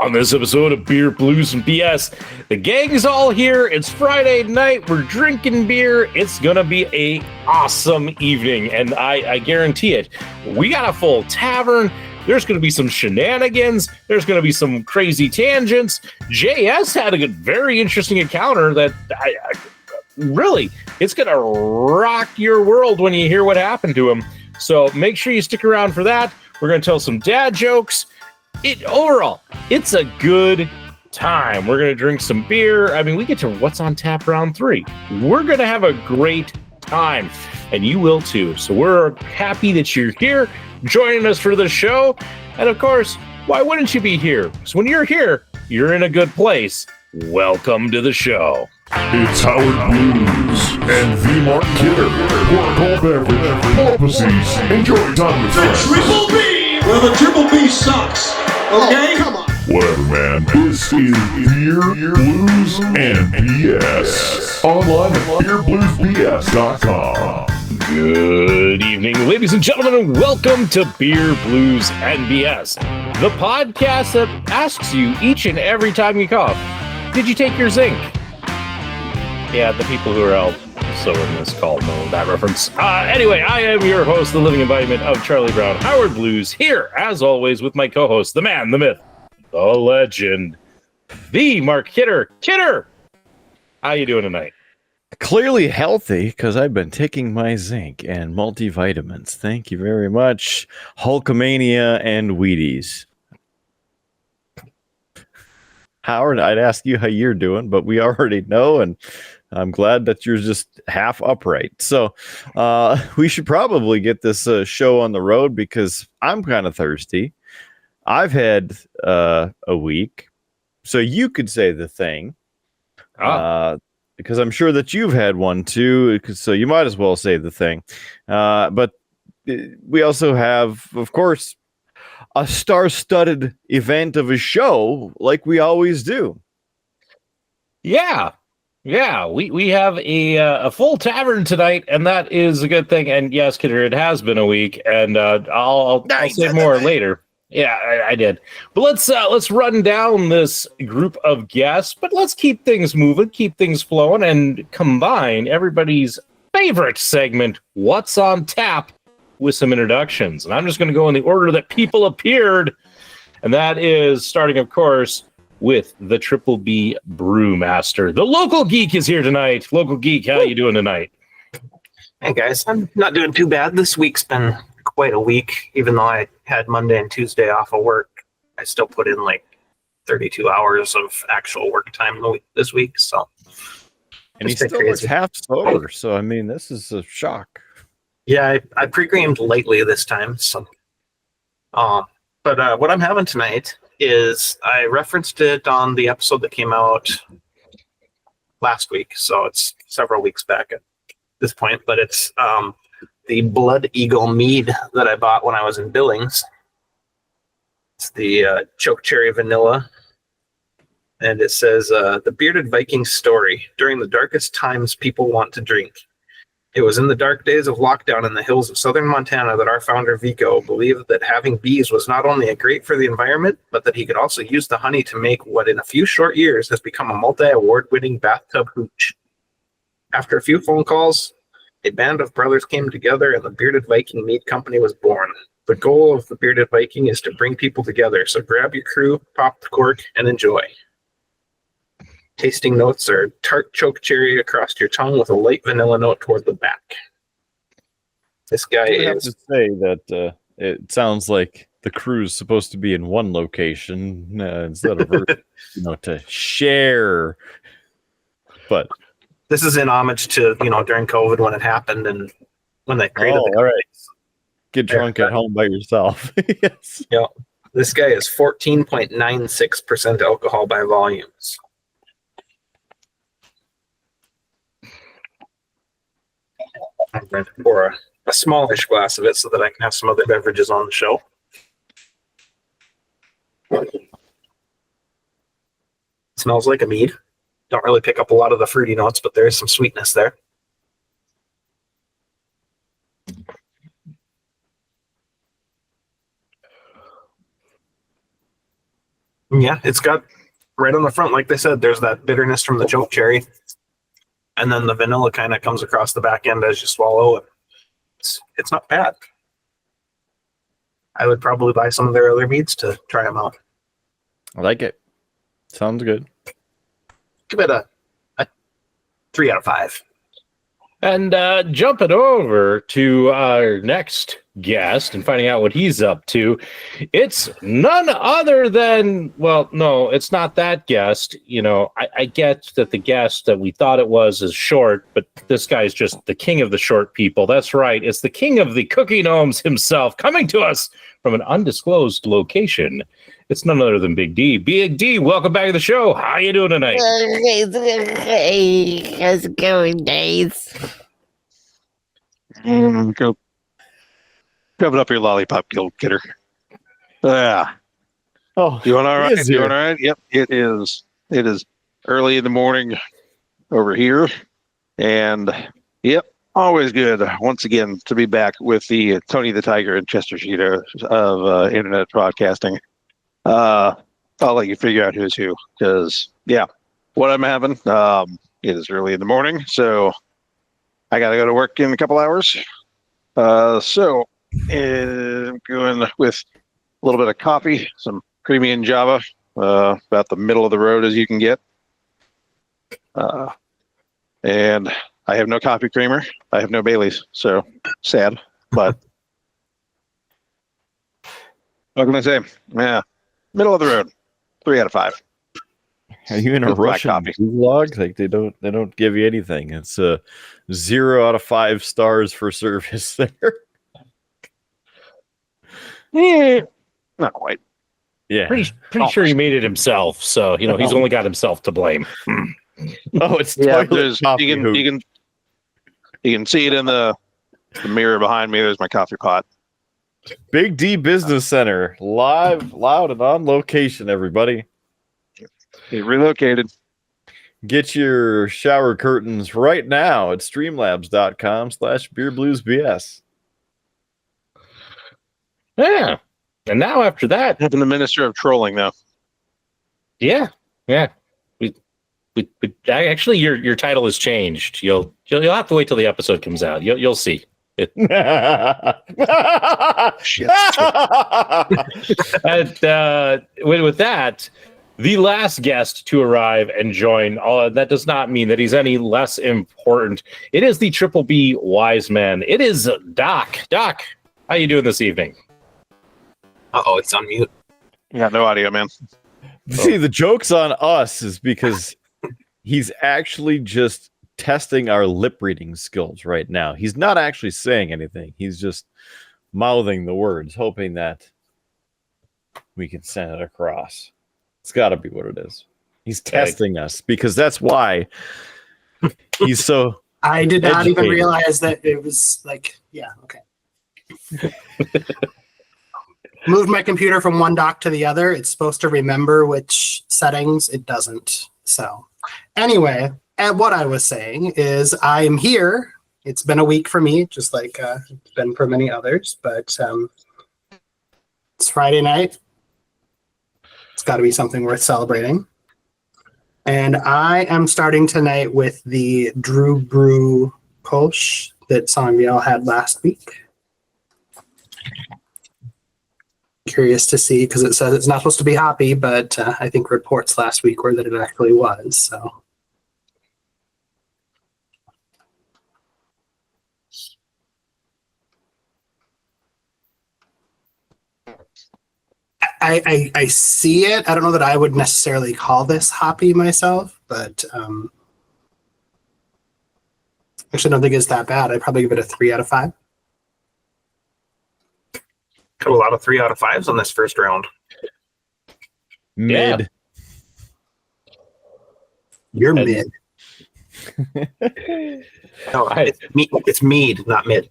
On this episode of Beer, Blues, and BS, the gang's all here. It's Friday night. We're drinking beer. It's going to be a awesome evening, and I guarantee it. We got a full tavern. There's going to be some shenanigans. There's going to be some crazy tangents. JS had a very interesting encounter that really, it's going to rock your world when you hear what happened to him. So make sure you stick around for that. We're going to tell some dad jokes. Overall, it's a good time. We're going to drink some beer. I mean, we get to What's on Tap round 3. We're going to have a great time, and you will too. So we're happy that you're here joining us for the show. And of course, why wouldn't you be here? So when you're here, you're in a good place. Welcome to the show. It's Howard Blues and the Mark Kidder. Pour a cold beverage, pull up a seat, enjoy time with friends. Triple B! Well, the Triple B sucks. Okay? Oh, come on. Whatever, man. This is Beer, Blues, and BS. Online at beerbluesbs.com. Good evening, ladies and gentlemen, and welcome to Beer, Blues, and BS, the podcast that asks you each and every time you cough, did you take your zinc? Yeah, the people who are also in this call know that reference. Anyway, I am your host, the living embodiment of Charlie Brown, Howard Blues, here, as always, with my co-host, the man, the myth, the legend, the Mark Kidder. Kidder, how you doing tonight? Clearly healthy, because I've been taking my zinc and multivitamins. Thank you very much. Hulkamania and Wheaties. Howard, I'd ask you how you're doing, but we already know, and I'm glad that you're just half upright. So we should probably get this show on the road because I'm kind of thirsty. I've had a week, so you could say the thing. Because I'm sure that you've had one too, so you might as well say the thing. But we also have, of course, a star-studded event of a show like we always do. Yeah, we have a full tavern tonight, and that is a good thing. And yes, Kidder, it has been a week, and I'll say more later. Yeah, I did. But let's run down this group of guests, but let's keep things moving, keep things flowing, and combine everybody's favorite segment, What's on Tap, with some introductions. And I'm just going to go in the order that people appeared, and that is starting, of course, with the Triple B Brewmaster. The Local Geek is here tonight. Local Geek, how you doing tonight? Hey, guys. I'm not doing too bad. This week's been quite a week. Even though I had Monday and Tuesday off of work, I still put in like 32 hours of actual work time this week. So, and he still looks half sober. So, I mean, this is a shock. Yeah, I pre-gamed lightly this time. So, but what I'm having tonight is I referenced it on the episode that came out last week. So it's several weeks back at this point, but it's the Blood Eagle mead that I bought when I was in Billings. It's the choke cherry vanilla. And it says, the bearded Viking story. During the darkest times, people want to drink. It was in the dark days of lockdown in the hills of southern Montana that our founder, Vico, believed that having bees was not only great for the environment, but that he could also use the honey to make what in a few short years has become a multi-award-winning bathtub hooch. After a few phone calls, a band of brothers came together and the Bearded Viking Mead Company was born. The goal of the Bearded Viking is to bring people together, so grab your crew, pop the cork, and enjoy. Tasting notes are tart choke cherry across your tongue with a light vanilla note toward the back. This guy I have to say that it sounds like the crew's supposed to be in one location instead of to share. But this is in homage to during COVID when it happened and when they created all right. Get drunk at home by yourself. Yes. Yeah. This guy is 14.96% alcohol by volumes. I'm going to pour a smallish glass of it so that I can have some other beverages on the show. Smells like a mead. Don't really pick up a lot of the fruity notes, but there is some sweetness there. Yeah, it's got right on the front, like they said, there's that bitterness from the choke cherry. And then the vanilla kind of comes across the back end as you swallow it. It's not bad. I would probably buy some of their other meads to try them out. I like it. Sounds good. Give it a 3 out of 5. And jumping over to our next guest and finding out what he's up to, it's none other than, well, no, it's not that guest. You know, I get that the guest that we thought it was is short, but this guy's just the king of the short people. That's right. It's the king of the cookie gnomes himself, coming to us from an undisclosed location. It's none other than Big D. Big D, welcome back to the show. How you doing tonight? Hey, how's it going, guys? Go shove it up your lollipop, guild kidder. Yeah. Oh, You doing all right? he is You doing here. all right? Yep. It is. It is early in the morning over here, and yep, always good once again to be back with the Tony the Tiger and Chester Cheetah of internet broadcasting. I'll let you figure out who's who, because yeah, what I'm having. It is early in the morning, so I got to go to work in a couple hours. So I'm going with a little bit of coffee, some creamy and Java, about the middle of the road as you can get. And I have no coffee creamer. I have no Baileys, so sad. But what can I say? Yeah, middle of the road, 3 out of 5. Are you in a Black Russian coffee. gulag? Like they don't give you anything. It's 0 out of 5 stars for service there. Not quite. Yeah. Pretty sure he made it himself, so you know he's only got himself to blame. Oh, it's Yeah, toilet there's coffee you hoot. can see it in the mirror behind me. There's my coffee pot. Big D Business Center, live, loud, and on location. Everybody, He relocated. get your shower curtains right now at streamlabs.com/beerbluesbs. Yeah, and now after that, I've been the minister of trolling now. yeah, we actually your title has changed. You'll have to wait till the episode comes out. You'll see. Shit. And with that, the last guest to arrive and join, that does not mean that he's any less important. It is the Triple B Wise Man. It is Doc. Doc, how you doing this evening? Uh-oh, it's on mute. Yeah, no audio, man. See, the joke's on us is because he's actually just testing our lip reading skills right now. He's not actually saying anything. He's just mouthing the words, hoping that we can send it across. It's got to be what it is. He's testing us because that's why he's so. I did not even educated. realize that it was like, yeah, okay. Moved my computer from one dock to the other. It's supposed to remember which settings. It doesn't. So anyway, and what I was saying is I am here. It's been a week for me, just like it's been for many others, but it's Friday night. It's got to be something worth celebrating. And I am starting tonight with the Drew Brew Kolsch that some of y'all had last week. Curious to see, because it says it's not supposed to be hoppy, but I think reports last week were that it actually was. So I see it. I don't know that I would necessarily call this hoppy myself, but actually don't think it's that bad. I'd probably give it a 3 out of 5. Got a lot of 3 out of 5s on this first round. Mid. You're And- mid. No, it's mead, not mid.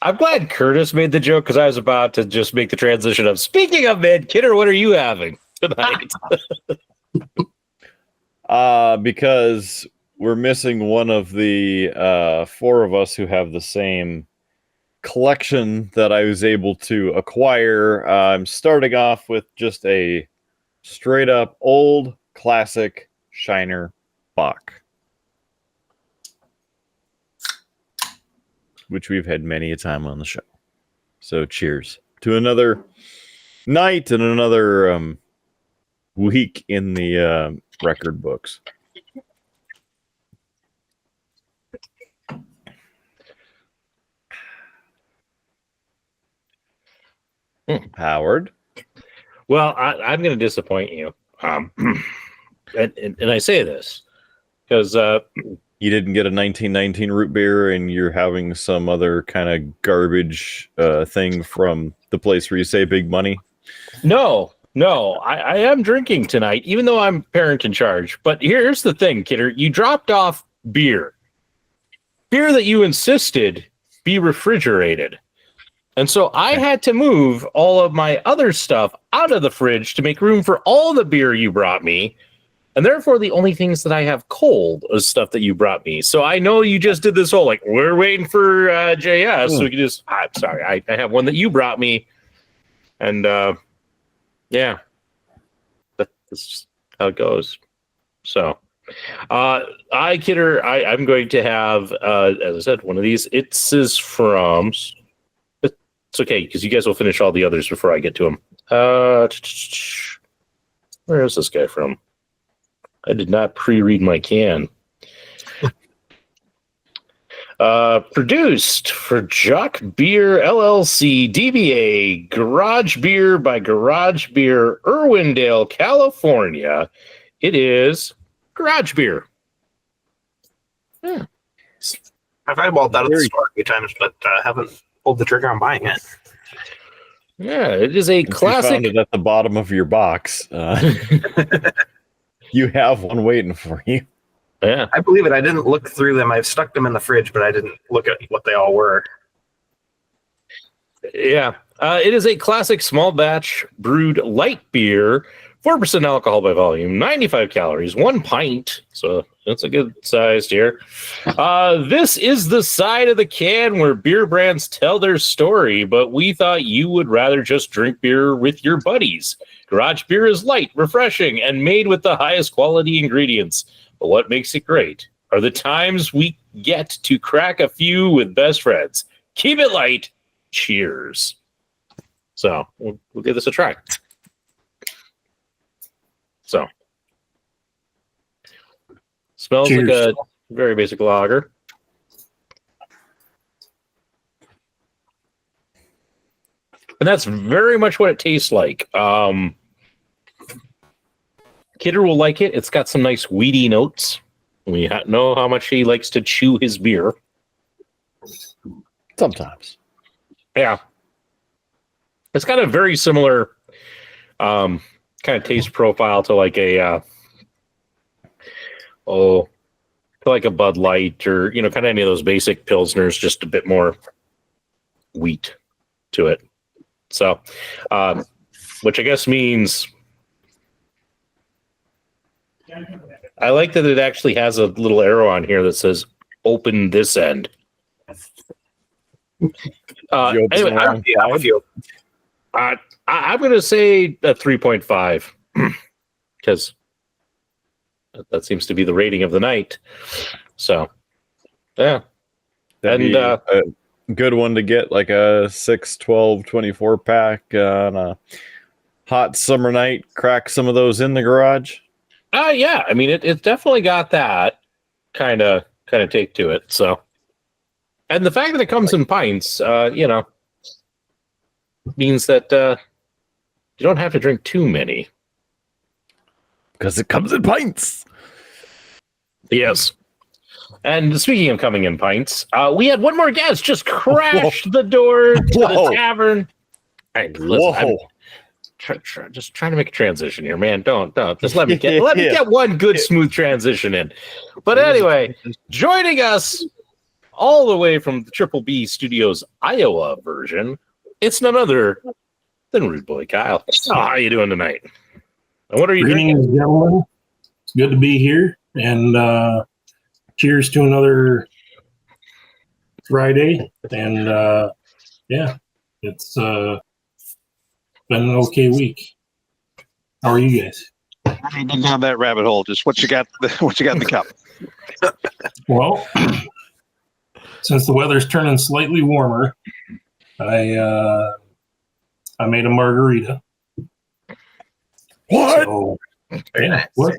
I'm glad Curtis made the joke because I was about to just make the transition of speaking of mid, Kidder, what are you having tonight? Because we're missing one of the 4 of us who have the same collection that I was able to acquire. I'm starting off with just a straight up old classic Shiner Bock, which we've had many a time on the show. So cheers to another night and another week in the record books. Howard? Well, I'm going to disappoint you. And I say this because You didn't get a 1919 root beer and you're having some other kind of garbage thing from the place where you say big money? No, I am drinking tonight, even though I'm parent in charge. But here's the thing, Kidder. You dropped off beer that you insisted be refrigerated. And so I had to move all of my other stuff out of the fridge to make room for all the beer you brought me. And therefore, the only things that I have cold is stuff that you brought me. So I know you just did this whole, like, we're waiting for JS. So we can just, I'm sorry, I have one that you brought me. And yeah, that's just how it goes. So Kidder, I'm going to have, as I said, one of these. It's from... It's okay, because you guys will finish all the others before I get to them. Where is this guy from? I did not pre-read my can. Produced for Jock Beer LLC, DBA, Garage Beer by Garage Beer, Irwindale, California. It is Garage Beer. Yeah. I've eyeballed that at the store a few times, but haven't pulled the trigger on buying it. Yeah, it is a classic. You found it at the bottom of your box. You have one waiting for you. Yeah, I believe it. I didn't look through them. I've stuck them in the fridge, but I didn't look at what they all were. Yeah, it is a classic small batch brewed light beer, 4% alcohol by volume, 95 calories, 1 pint. So that's a good size here. This is the side of the can where beer brands tell their story, but we thought you would rather just drink beer with your buddies. Garage Beer is light, refreshing, and made with the highest quality ingredients. But what makes it great are the times we get to crack a few with best friends. Keep it light. Cheers. So we'll give this a try. So smells Cheers. like a very basic lager. And that's very much what it tastes like. Kidder will like it. It's got some nice weedy notes. We know how much he likes to chew his beer. Sometimes. Yeah. It's got a very similar kind of taste profile to like a like a Bud Light or, kind of any of those basic Pilsners, just a bit more wheat to it. So, which I guess means I like that it actually has a little arrow on here that says open this end. Anyway, I'm going to say a 3.5 because that seems to be the rating of the night. So, yeah. That'd and be a good one to get, like a 6, 12, 24 pack on a hot summer night. Crack some of those in the garage. Yeah. I mean, it's definitely got that kind of take to it. So, and the fact that it comes in pints, means that you don't have to drink too many. Because it comes in pints. Yes. And speaking of coming in pints, we had one more guest just crash the door to the tavern. Hey, listen, just trying to make a transition here, man. Don't just let me get one good smooth transition in. But anyway, joining us all the way from the Triple B Studios Iowa version, it's none other than Rudeboy Kyle. So how are you doing tonight? And what are you Greetings, drinking? gentlemen. It's good to be here, and cheers to another Friday. And yeah, it's been an okay week. How are you guys? I've been down that rabbit hole. Just what you got? What you got in the cup? Well, since the weather's turning slightly warmer, I made a margarita. What? So, yeah. What?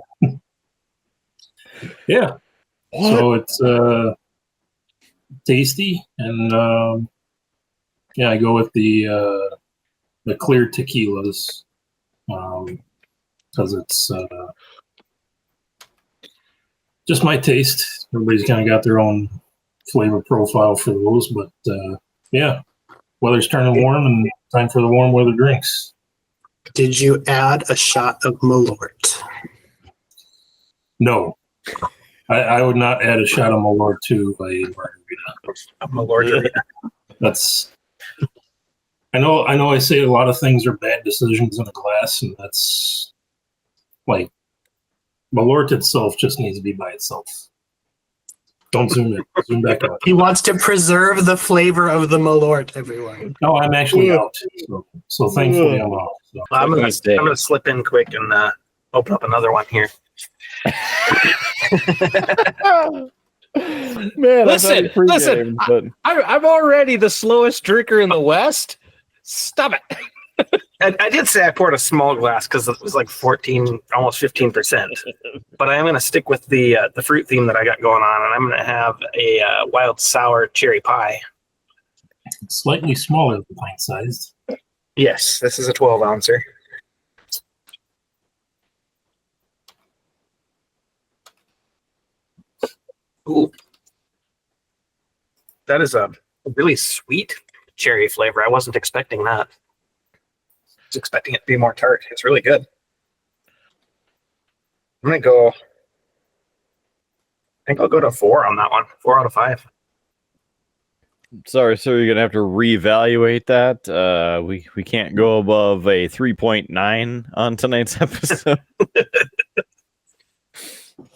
Yeah. What? So it's tasty, and yeah, I go with the clear tequilas because it's just my taste. Everybody's kind of got their own flavor profile for those, but yeah, weather's turning warm and time for the warm weather drinks. Did you add a shot of Malort? No, I would not add a shot of Malort to a margarita. That's. I know. I say a lot of things are bad decisions in a glass, and that's like Malort itself just needs to be by itself. Don't zoom in. Zoom back out. He wants to preserve the flavor of the Malort, everyone. No, I'm actually out. So thankfully I'm out. So. I'm gonna slip in quick and open up another one here. Man, Listen, I'm already the slowest drinker in the West. Stop it. I did say I poured a small glass because it was like 14, almost 15%. But I am going to stick with the fruit theme that I got going on, and I'm going to have a wild sour cherry pie. Slightly smaller than pint sized. Yes, this is a 12-ouncer. Ooh, that is a really sweet cherry flavor. I wasn't expecting that. I was expecting it to be more tart. It's really good. I'm gonna go. I think I'll go to 4 on that one. 4 out of 5. Sorry, sir, you're gonna have to reevaluate that. We can't go above a 3.9 on tonight's episode.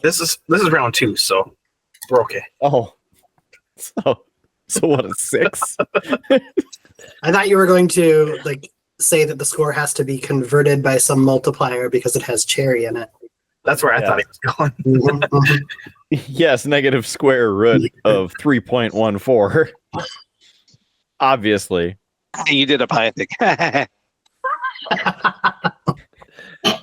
This is round 2, so we're okay. Oh, so what, a 6? I thought you were going to say that the score has to be converted by some multiplier because it has cherry in it. That's where I thought he was going. Yes, negative square root of 3.14. Obviously. You did a pie thing.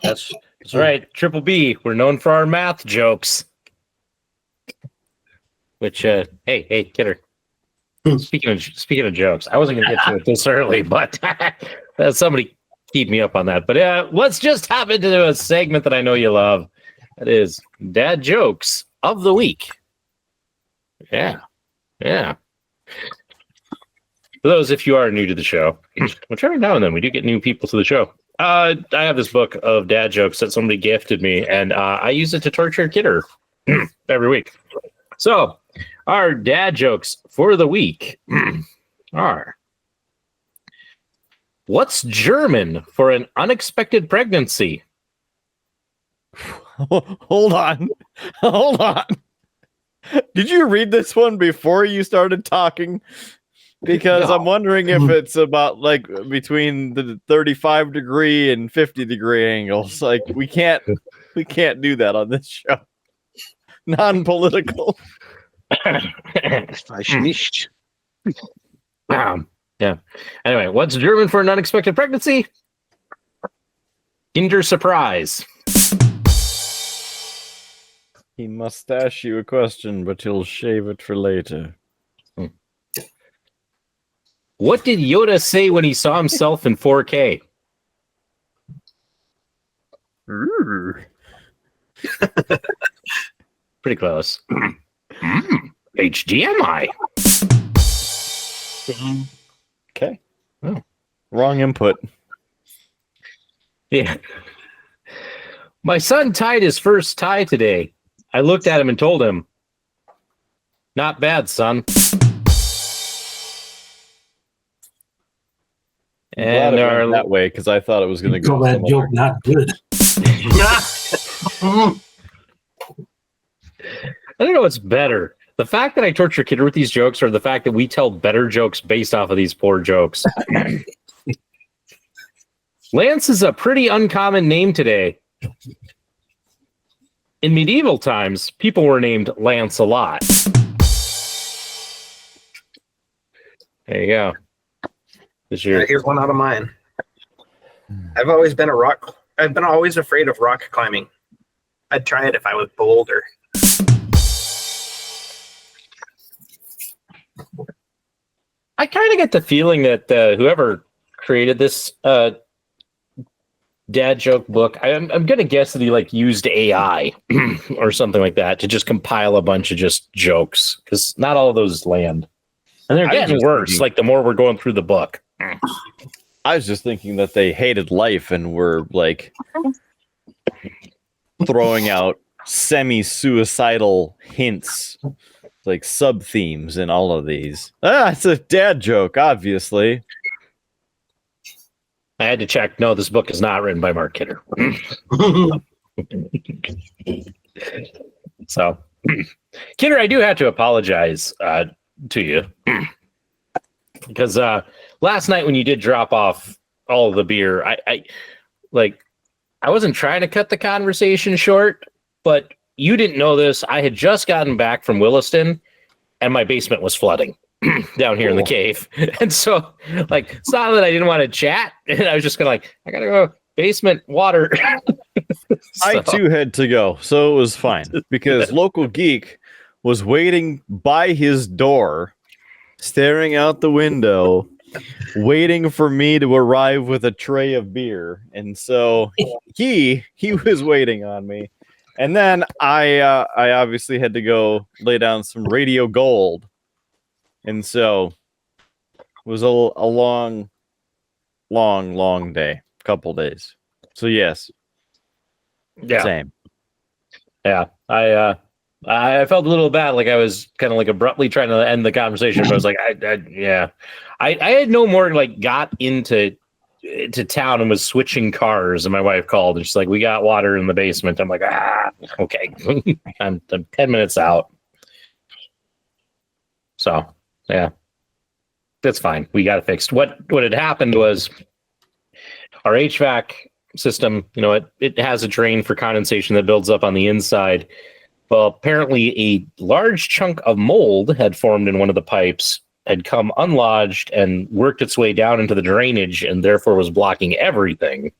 That's right. Triple B. We're known for our math jokes. Which, hey, kidder. Speaking of jokes, I wasn't going to get to it this early, but somebody keep me up on that. But let's just hop into a segment that I know you love. That is Dad Jokes of the Week. Yeah. For those, if you are new to the show, which every now and then we do get new people to the show. I have this book of dad jokes that somebody gifted me, and I use it to torture Kidder every week. So, our dad jokes for the week are: what's German for an unexpected pregnancy? Hold on. Did you read this one before you started talking? Because I'm wondering if it's about between the 35 degree and 50 degree angles. We can't do that on this show. Non-political. Yeah. Anyway, what's German for an unexpected pregnancy? Kinder Surprise. He must ask you a question, but he'll shave it for later. What did Yoda say when he saw himself in 4K? Pretty close. HDMI. Okay. Oh. Wrong input. Yeah. My son tied his first tie today. I looked at him and told him, "Not bad, son." And that way, because I thought it was going to go. Call that joke not good. I don't know what's better. The fact that I torture Kidder with these jokes, or the fact that we tell better jokes based off of these poor jokes. Lance is a pretty uncommon name today. In medieval times, people were named Lancelot. There you go. Here's one out of mine. I've always been always afraid of rock climbing. I'd try it if I was bolder. I kind of get the feeling that whoever created this dad joke book, I'm going to guess that he used AI or something like that to just compile a bunch of just jokes, because not all of those land. And they're getting worse, the more we're going through the book. I was just thinking that they hated life and were throwing out semi-suicidal hints, sub-themes in all of these. It's a dad joke, obviously. I had to check. No, this book is not written by Mark Kidder. So, Kidder, I do have to apologize to you. Because last night when you did drop off all of the beer, I wasn't trying to cut the conversation short, but you didn't know this. I had just gotten back from Williston, and my basement was flooding down here in the cave. And so, it's not that I didn't want to chat. And I was just going I got to go basement water. I too had to go, so it was fine. Because Local Geek was waiting by his door, staring out the window, waiting for me to arrive with a tray of beer. And so he was waiting on me. And then I obviously had to go lay down some radio gold. And so it was a long day, couple days. So yes. Yeah. Same. Yeah. I felt a little bad, I was kind of abruptly trying to end the conversation, but I was I had no more got into town and was switching cars, and my wife called and she's like, we got water in the basement. I'm like, okay. I'm 10 minutes out. So yeah, that's fine. We got it fixed. What had happened was our HVAC system, it has a drain for condensation that builds up on the inside. Well, apparently a large chunk of mold had formed in one of the pipes, had come unlodged and worked its way down into the drainage, and therefore was blocking everything.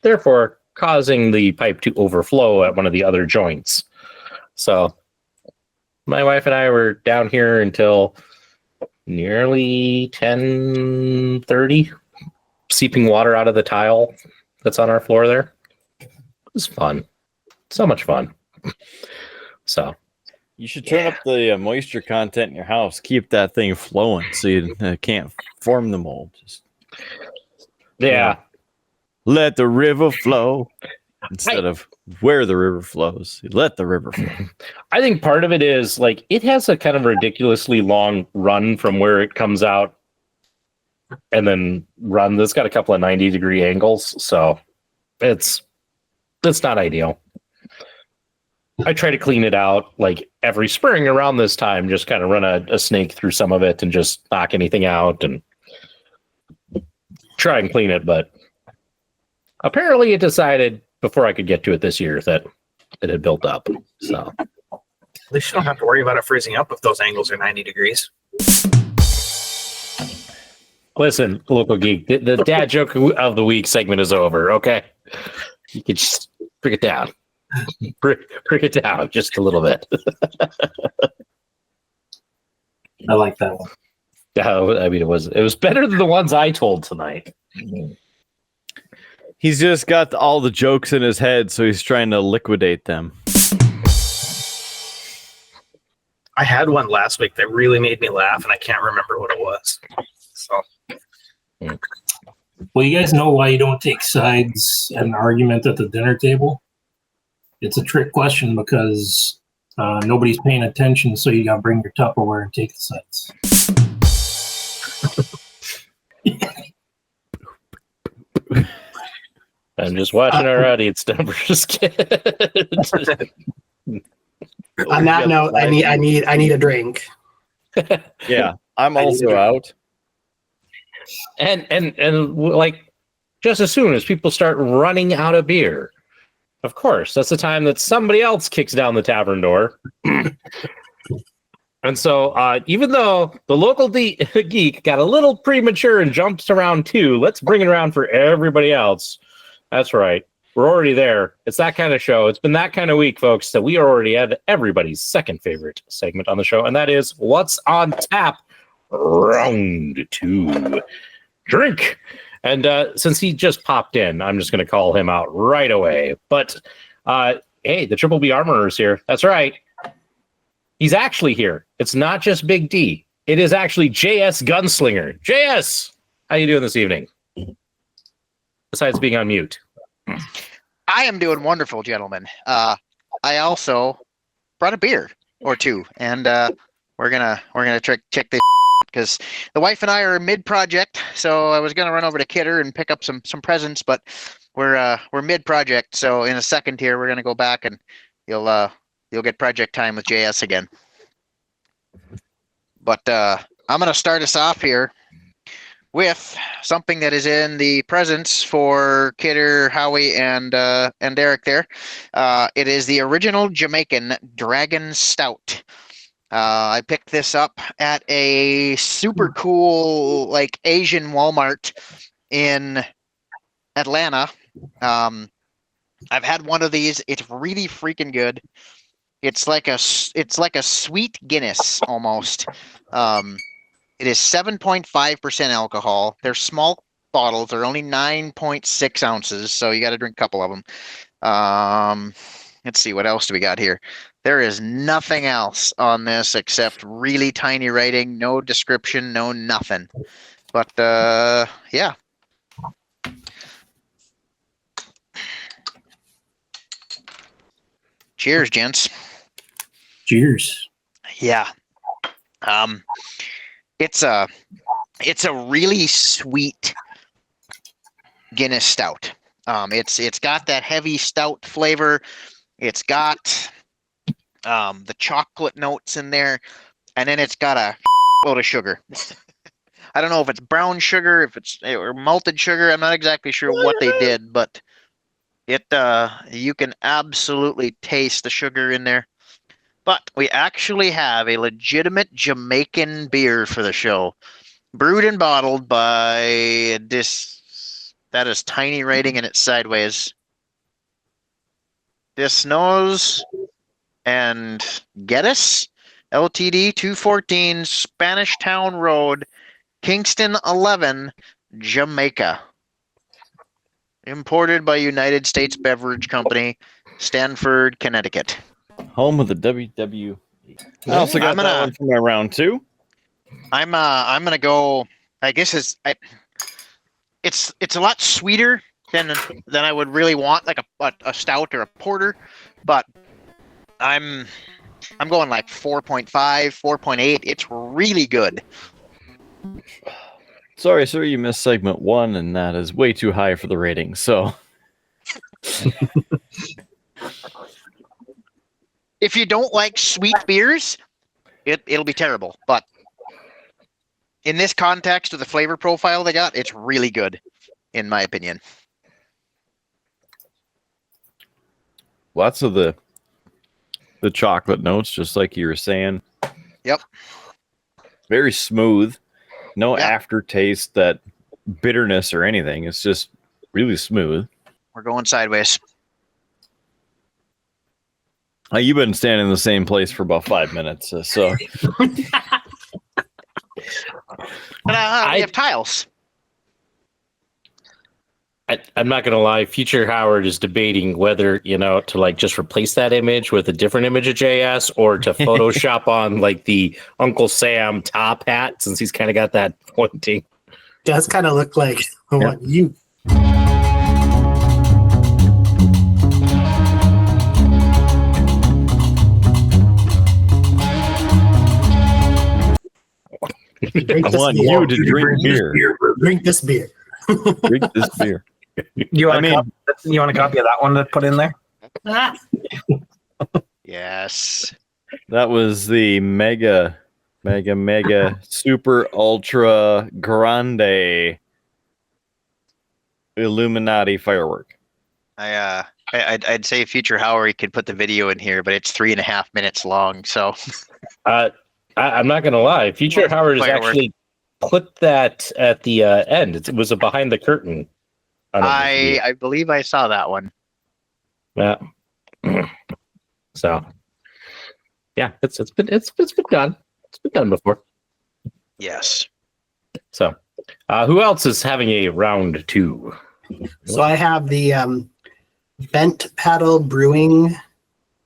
Therefore, causing the pipe to overflow at one of the other joints. So my wife and I were down here until nearly 10:30, seeping water out of the tile that's on our floor there. It was fun. So much fun. So you should turn up the moisture content in your house. Keep that thing flowing so you can't form the mold. Let the river flow instead of where the river flows. Let the river flow. I think part of it is it has a kind of ridiculously long run from where it comes out and then run. It's got a couple of 90-degree angles, so it's not ideal. I try to clean it out every spring around this time, just kind of run a snake through some of it and just knock anything out and try and clean it. But apparently it decided before I could get to it this year that it had built up. So at least you don't have to worry about it freezing up if those angles are 90 degrees. Listen, Local Geek, the dad joke of the week segment is over. Okay. You can just bring it down. Break it down just a little bit. I like that one. I mean, it was better than the ones I told tonight. He's just got all the jokes in his head, so he's trying to liquidate them. I had one last week that really made me laugh, and I can't remember what it was. So, well, you guys know why you don't take sides in an argument at the dinner table? It's a trick question because nobody's paying attention, so you got to bring your Tupperware and take the sides. I'm just watching our audience numbers. On that note, I need a drink. Yeah, I'm also out. And like just as soon as people start running out of beer, of course, that's the time that somebody else kicks down the tavern door. And so, even though the local geek got a little premature and jumped to round 2, let's bring it around for everybody else. That's right. We're already there. It's that kind of show. It's been that kind of week, folks, that we are already at everybody's second favorite segment on the show, and that is What's on Tap? Round 2. Drink. And since he just popped in, I'm just going to call him out right away. But, hey, the Triple B Armorer's here. That's right. He's actually here. It's not just Big D. It is actually JS Gunslinger. JS, how you doing this evening? Besides being on mute. I am doing wonderful, gentlemen. I also brought a beer or two, and we're gonna check this because the wife and I are mid-project. So I was gonna run over to Kidder and pick up some presents, but we're mid-project. So in a second here, we're gonna go back and you'll get project time with JS again. But I'm gonna start us off here with something that is in the presents for Kidder, Howie, and Derek there. It is the original Jamaican Dragon Stout. I picked this up at a super cool like Asian Walmart in Atlanta. I've had one of these. It's really freaking good. It's like a sweet Guinness almost. It is 7.5% alcohol. They're small bottles. They're only 9.6 ounces, so you got to drink a couple of them. Let's see, what else do we got here? There is nothing else on this except really tiny writing, no description, no nothing. But, yeah. Cheers, gents. Cheers. Yeah. It's a really sweet Guinness stout. It's got that heavy stout flavor. It's got the chocolate notes in there, and then it's got a load of sugar. I don't know if it's brown sugar, or malted sugar. I'm not exactly sure what they did, but you can absolutely taste the sugar in there. But we actually have a legitimate Jamaican beer for the show. Brewed and bottled by this. That is tiny writing and it's sideways. This Nose and Geddes Ltd. 214 Spanish Town Road, Kingston 11, Jamaica. Imported by United States Beverage Company, Stanford, Connecticut. Home of the WWE. I also got that one for my round 2. I'm gonna go. I guess it's a lot sweeter than I would really want, like a stout or a porter, but I'm going like 4.5, 4.8. It's really good. Sorry, sir, you missed segment 1, and that is way too high for the rating. So. If you don't like sweet beers, it'll be terrible. But in this context of the flavor profile they got, it's really good, in my opinion. Lots of the chocolate notes, just like you were saying. Yep. Very smooth. No aftertaste, that bitterness or anything. It's just really smooth. We're going sideways. You've been standing in the same place for about 5 minutes, so. We have tiles. I'm not gonna lie. Future Howard is debating whether to like just replace that image with a different image of JS or to Photoshop on like the Uncle Sam top hat, since he's kind of got that pointing. Does kind of look like what you. I want you to drink beer. Drink this beer. Drink this beer. You want a copy of that one to put in there? Yes. That was the mega super ultra grande Illuminati firework. I'd say future Howery could put the video in here, but it's 3.5 minutes long. So I'm not gonna lie. Future Howard has Firework. actually put that at the end. It was a behind the curtain. I believe I saw that one. Yeah. So yeah, it's been done. It's been done before. Yes. So who else is having a round 2? So I have the Bent Paddle Brewing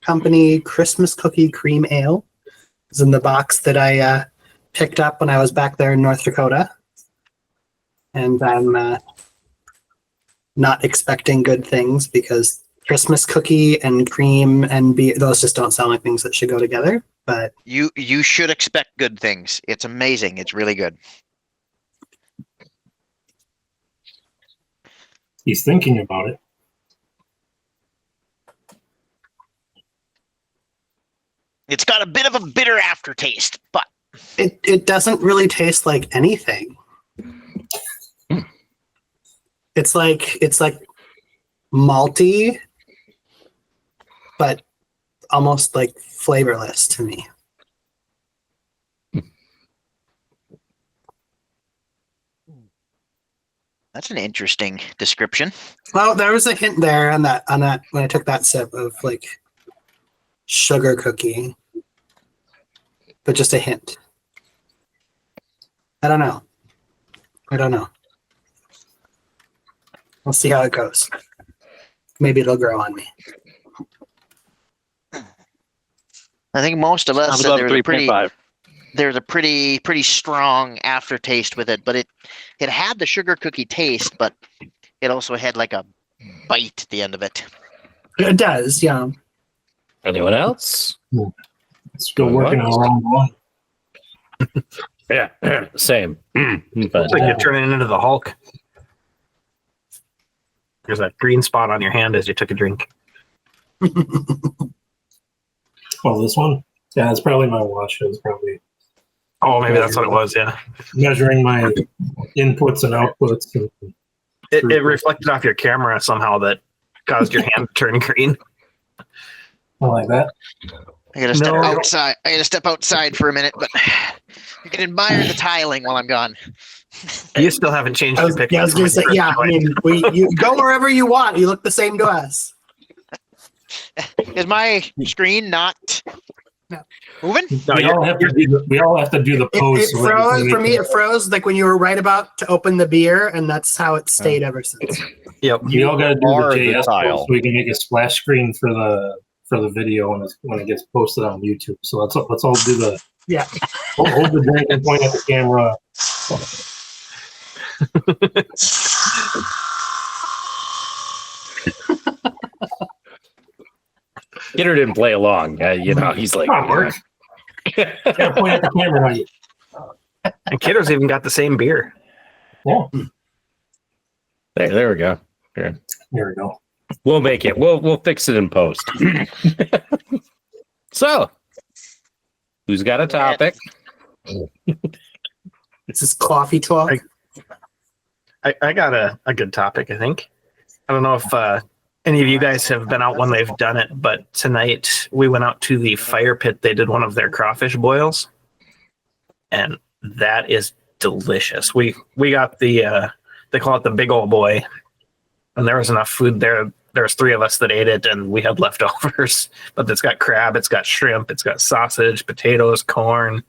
Company Christmas Cookie Cream Ale. It's in the box that I picked up when I was back there in North Dakota. And I'm not expecting good things because Christmas cookie and cream and beer, those just don't sound like things that should go together. But You should expect good things. It's amazing. It's really good. He's thinking about it. It's got a bit of a bitter aftertaste, but it doesn't really taste like anything. It's like malty, but almost like flavorless to me. that's an interesting description. Well, there was a hint there on that when I took that sip of like sugar cookie, but just a hint. I don't know. We'll see how it goes. Maybe it'll grow on me. I think most of us I'm said above there was 3.5. there's a pretty strong aftertaste with it, but it had the sugar cookie taste, but it also had like a bite at the end of it. It does, yeah. Anyone else? Still working on round 1. Yeah, same. But It's like you're turning into the Hulk. There's that green spot on your hand as you took a drink. Oh, this one? Yeah, it's probably my watch. It's probably Oh, maybe that's what it was. Yeah, measuring my inputs and outputs. And it reflected off your camera somehow that caused your hand to turn green. I like that. I gotta step outside. I gotta step outside for a minute, but you can admire the tiling while I'm gone. You still haven't changed your picture. I was gonna say, yeah. I mean, you go wherever you want. You look the same to us. Is my screen not moving? No, we all have to do the pose. It froze for me. It froze like when you were right about to open the beer, and that's how it stayed ever since. Yep. We all got to do are the the JS tile. pose so we can make a splash screen for the video when it gets posted on YouTube. So let's all do the Yeah. hold the drink and point at the camera. Kidder didn't play along. He's like, Come on, Mark. Gotta point at the camera. And Kidder's even got the same beer. Yeah, there we go. Here. there we go. We'll make it. We'll fix it in post. So, who's got a topic? This is coffee talk. I got a good topic, I think. I don't know if any of you guys have been out when they've done it, but tonight we went out to the Firepit. They did one of their crawfish boils, and that is delicious. We got the they call it the big old boy, and there was enough food there. There's 3 of us that ate it, and we had leftovers. But it's got crab, it's got shrimp, it's got sausage, potatoes, corn,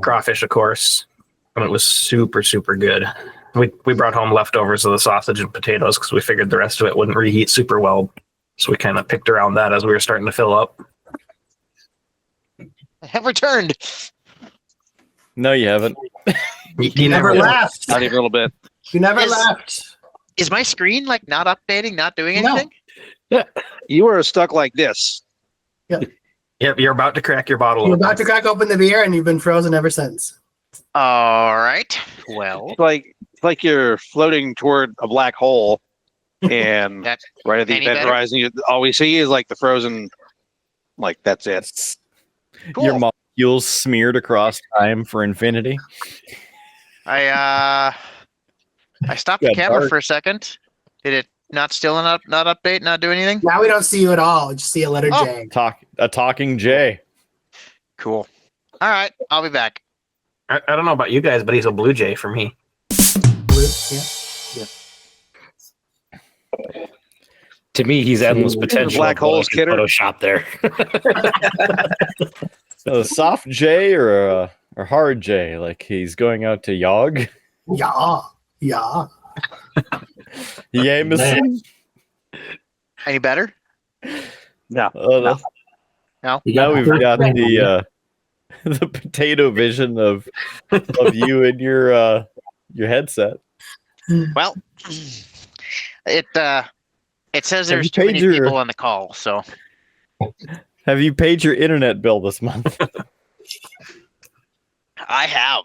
crawfish, of course, and it was super, super good. We brought home leftovers of the sausage and potatoes because we figured the rest of it wouldn't reheat super well. So we kind of picked around that as we were starting to fill up. I have returned. No, you haven't. You never left. Not even a little bit. You never Is- left. Is my screen like not updating, not doing No. anything? You were stuck like this. Yep, you're about to crack your bottle You're open. about to crack open the beer, and you've been frozen ever since. All right. Well, It's like you're floating toward a black hole, and that's right at the any event better? horizon, all we see is like the frozen. Like that's it. Your Cool. molecules smeared across time for infinity. I stopped the Yeah, camera dark. for a second. Did it not not update, not do anything? Now we don't see you at all. Just see a letter Oh. J. A talking J. Cool. All right, I'll be back. I don't know about you guys, but he's a blue jay for me. Blue. Yeah. To me, he's endless potential. Black holes, kidder. Photoshop there. A soft J or a hard J? Like he's going out to Yog? Yeah. Yeah. Jameson? Any better? No. No. Now we've got the potato vision of you and your headset. Well, it says Have there's you too many paid your- people on the call, so Have you paid your internet bill this month? I have.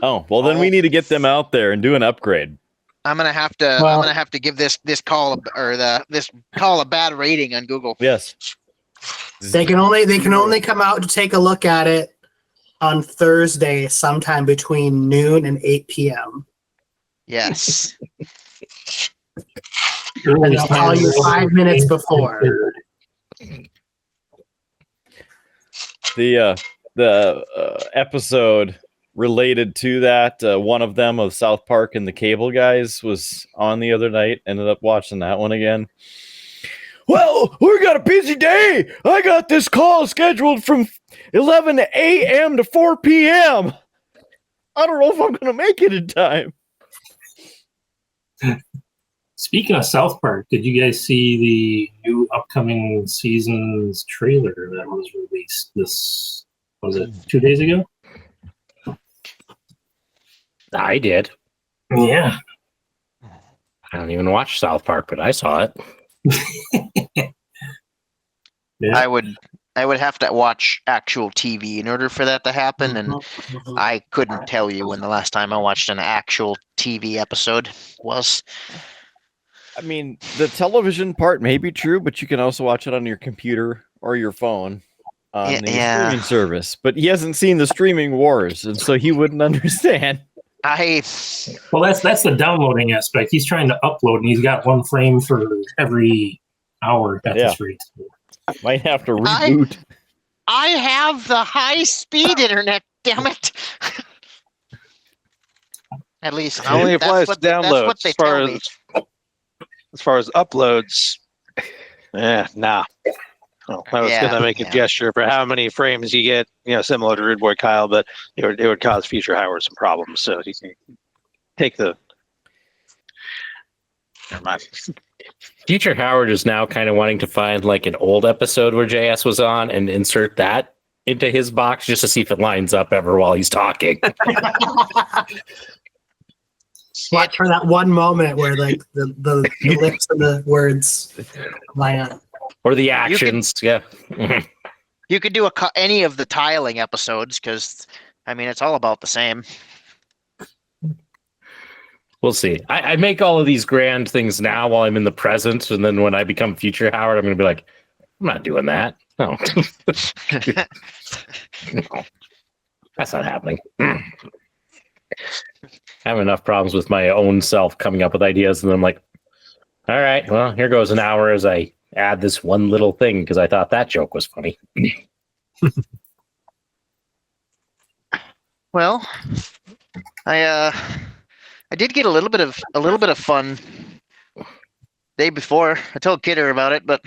Oh, well then we need to get them out there and do an upgrade. I'm gonna have to. Well- I'm gonna have to give this call this call a bad rating on Google. Yes. They can only come out to take a look at it on Thursday sometime between noon and 8 p.m. Yes. And they'll call you 5 minutes before. The episode related to that, one of them of South Park and the Cable Guys was on the other night. Ended up watching that one again. Well, we got a busy day. I got this call scheduled from 11 a.m. to 4 p.m. I don't know if I'm going to make it in time. Speaking of South Park, did you guys see the new upcoming season's trailer that was released was it 2 days ago? I did. Yeah. I don't even watch South Park, but I saw it. Yeah. I would have to watch actual TV in order for that to happen, and I couldn't tell you when the last time I watched an actual TV episode was. I mean, the television part may be true, but you can also watch it on your computer or your phone on the streaming service. But he hasn't seen the streaming wars, and so he wouldn't understand. Well, that's the downloading aspect. He's trying to upload, and he's got one frame for every hour at this rate. Might have to reboot. I have the high-speed internet. Damn it! At least It only applies to That's downloads. what they As far tell me. as far as uploads, nah. Oh, I was Yeah, gonna make a gesture for how many frames you get, similar to Rudeboy Kyle, but it would cause future Howard some problems. So you can take the. Never mind. Future Howard is now kind of wanting to find like an old episode where JS was on and insert that into his box just to see if it lines up ever while he's talking. Watch for that one moment where like the lips and the words line up. Or the actions, yeah. You could do any of the tiling episodes because, I mean, it's all about the same. We'll see. I make all of these grand things now while I'm in the present, and then when I become Future Howard, I'm going to be like, I'm not doing that. No. No. That's not happening. I have enough problems with my own self coming up with ideas, and then I'm like, all right, well, here goes an hour as I add this one little thing because I thought that joke was funny. Well, I did get a little bit of fun day before. I told Kidder about it, but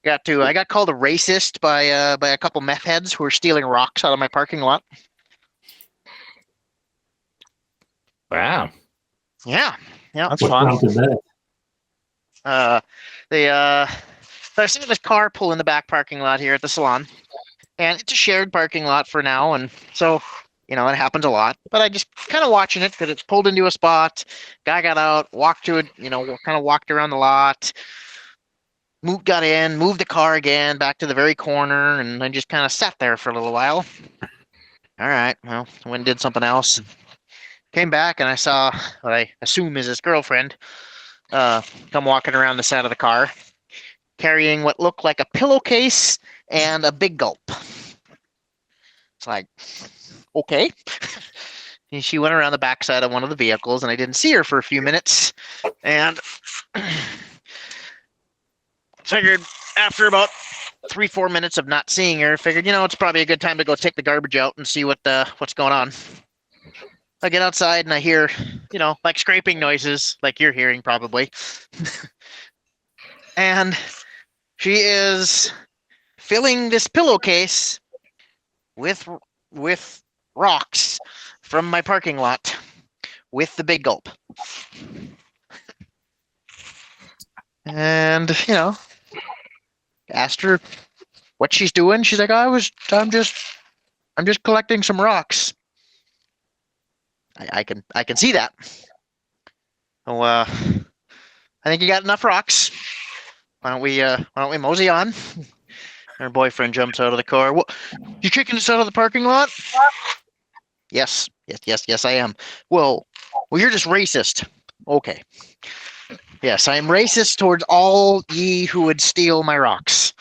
I got called a racist by a couple meth heads who were stealing rocks out of my parking lot. Wow. Yeah. That's fun. So I see this car pull in the back parking lot here at the salon, and it's a shared parking lot for now, and so it happens a lot. But I just kind of watching it because it's pulled into a spot. Guy got out, walked to it, kind of walked around the lot, got in, moved the car again back to the very corner, and I just kind of sat there for a little while. All right, well, I went and did something else. Came back and I saw what I assume is his girlfriend come walking around the side of the car, carrying what looked like a pillowcase and a big gulp. It's like, okay. And she went around the backside of one of the vehicles, and I didn't see her for a few minutes. And figured after about 3-4 minutes of not seeing her, figured, it's probably a good time to go take the garbage out and see what's going on. I get outside and I hear, like scraping noises, like you're hearing probably. And she is filling this pillowcase with rocks from my parking lot with the big gulp. And, asked her what she's doing. She's like, I'm just collecting some rocks. I can see that. Oh, I think you got enough rocks. Why don't we mosey on? Her boyfriend jumps out of the car. What? You kicking us out of the parking lot? Yes, I am. Well, you're just racist. Okay. Yes, I am racist towards all ye who would steal my rocks.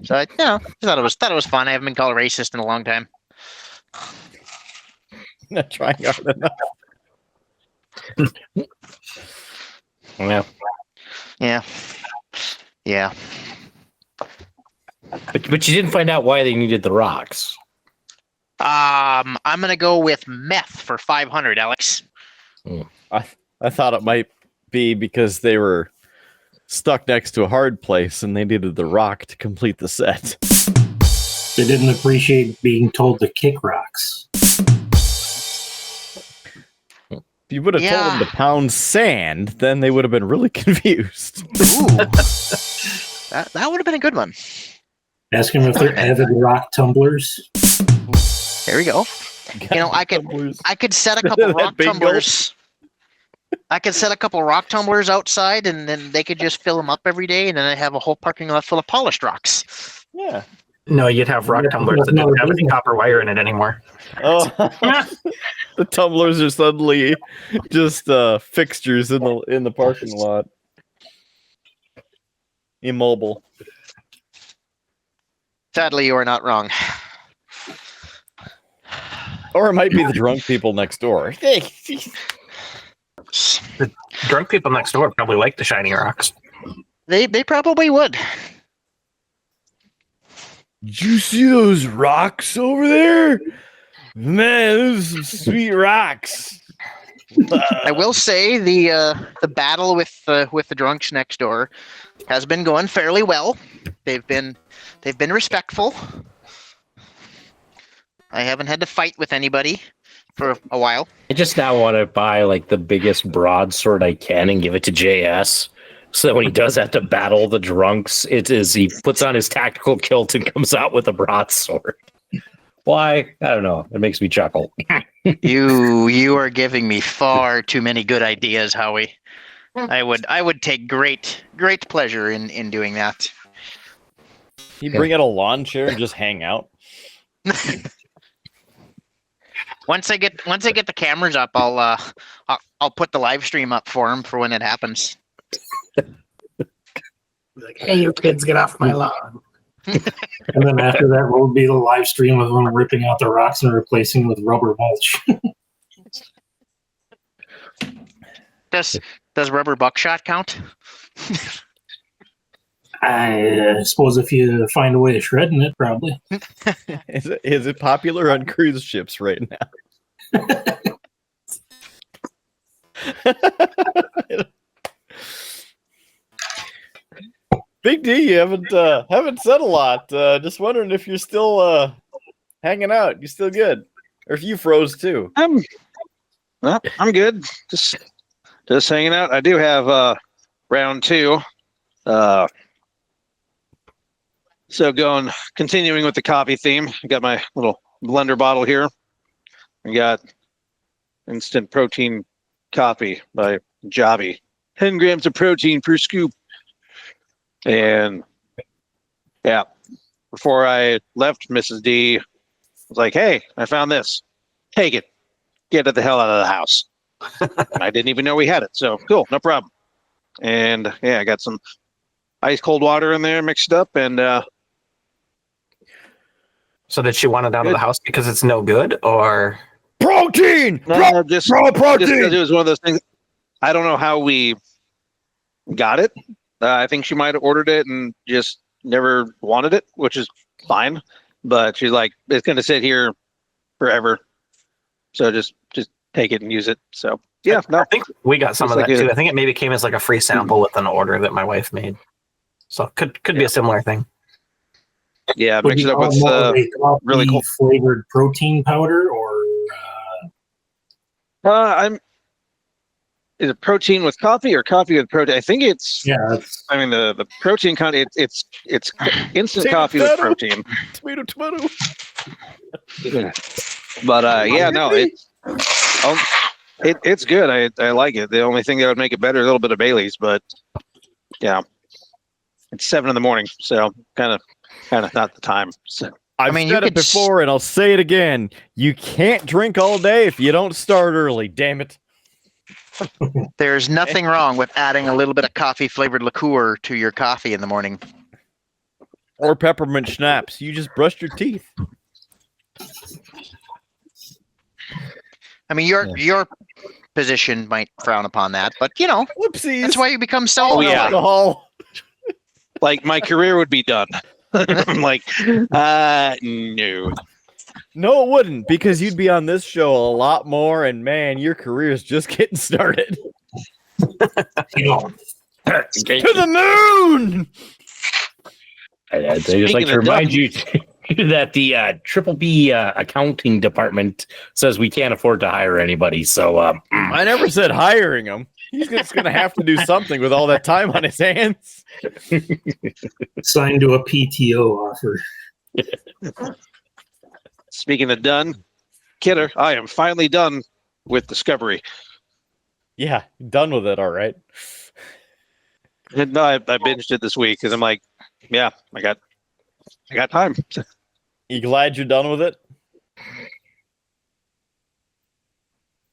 So I thought it was fun. I haven't been called a racist in a long time. Not trying hard enough. Yeah. But you didn't find out why they needed the rocks. I'm gonna go with meth for 500, Alex. I thought it might be because they were stuck next to a hard place and they needed the rock to complete the set. They didn't appreciate being told to kick rocks. If you would have told them to pound sand, then they would have been really confused. Ooh. That would have been a good one. Ask them if they're avid rock tumblers. There we go. I could set a couple rock tumblers. I could set a couple rock tumblers outside, and then they could just fill them up every day, and then I have a whole parking lot full of polished rocks. Yeah. No, you'd have rock tumblers that don't have any copper wire in it anymore. Oh, the tumblers are suddenly just fixtures in the parking lot. Immobile. Sadly, you are not wrong. Or it might be the drunk people next door. The drunk people next door probably like the shiny rocks. They probably would. Did you see those rocks over there? Man, those are some sweet rocks. I will say the battle with the drunks next door has been going fairly well. They've been respectful. I haven't had to fight with anybody for a while. I just now want to buy like the biggest broadsword I can and give it to JS. So that when he does have to battle the drunks, he puts on his tactical kilt and comes out with a broadsword. Why? I don't know. It makes me chuckle. You are giving me far too many good ideas, Howie. I would take great pleasure in doing that. You bring out a lawn chair and just hang out. Once I get the cameras up, I'll put the live stream up for him for when it happens. Like, hey, you kids, get off my lawn. And then after that will be the live stream of them ripping out the rocks and replacing with rubber mulch. Does rubber buckshot count? I suppose if you find a way of shredding it, probably. Is it popular on cruise ships right now? Big D, you haven't said a lot. Just wondering if you're still hanging out. You still good, or if you froze too? I'm good. Just hanging out. I do have round 2. So continuing with the coffee theme. I got my little blender bottle here. I got instant protein coffee by Javi. 10 grams of protein per scoop. And yeah, before I left, Mrs. D was like, "Hey, I found this. Take it. Get it the hell out of the house." I didn't even know we had it. So cool, no problem. And yeah, I got some ice cold water in there, mixed up, and So did she want it out of Good. the house because it's no good, or Protein! just Protein! because it was one of those things. I don't know how we got it. I think she might have ordered it and just never wanted it, which is fine. But she's like, it's going to sit here forever, so just take it and use it. So yeah, no, I think we got some Looks of that like too. it. I think it maybe came as like a free sample with an order that my wife made. So could be a similar thing. yeah, Would mix you it up call with more of a coffee really cold. flavored protein powder, or Is it protein with coffee or coffee with protein? I think it's. yeah, that's, I mean the protein content. It's instant coffee with protein. Tomato. But yeah, no, it's good. I like it. The only thing that would make it better is a little bit of Bailey's, but yeah, it's 7 a.m, so kind of not the time. So. I've mean, you said it could s- before, and I'll say it again. You can't drink all day if you don't start early. Damn it! There's nothing wrong with adding a little bit of coffee flavored liqueur to your coffee in the morning. Or peppermint schnapps. You just brushed your teeth. I mean, your position might frown upon that, but Whoopsies. that's why you become so. Oh, yeah. Alcohol. Like my career would be done. I'm like, no. No, it wouldn't, because you'd be on this show a lot more, and man, your career's just getting started. To To the moon! I just Speaking like to of remind you that the Triple B accounting department says we can't afford to hire anybody. So I never said hiring him. He's just going to have to do something with all that time on his hands. signed to a PTO offer. Speaking of done, Kidder, I am finally done with Discovery. Yeah, done with it, all right. And no, I binged it this week because I'm like, yeah, I got time. You glad you're done with it?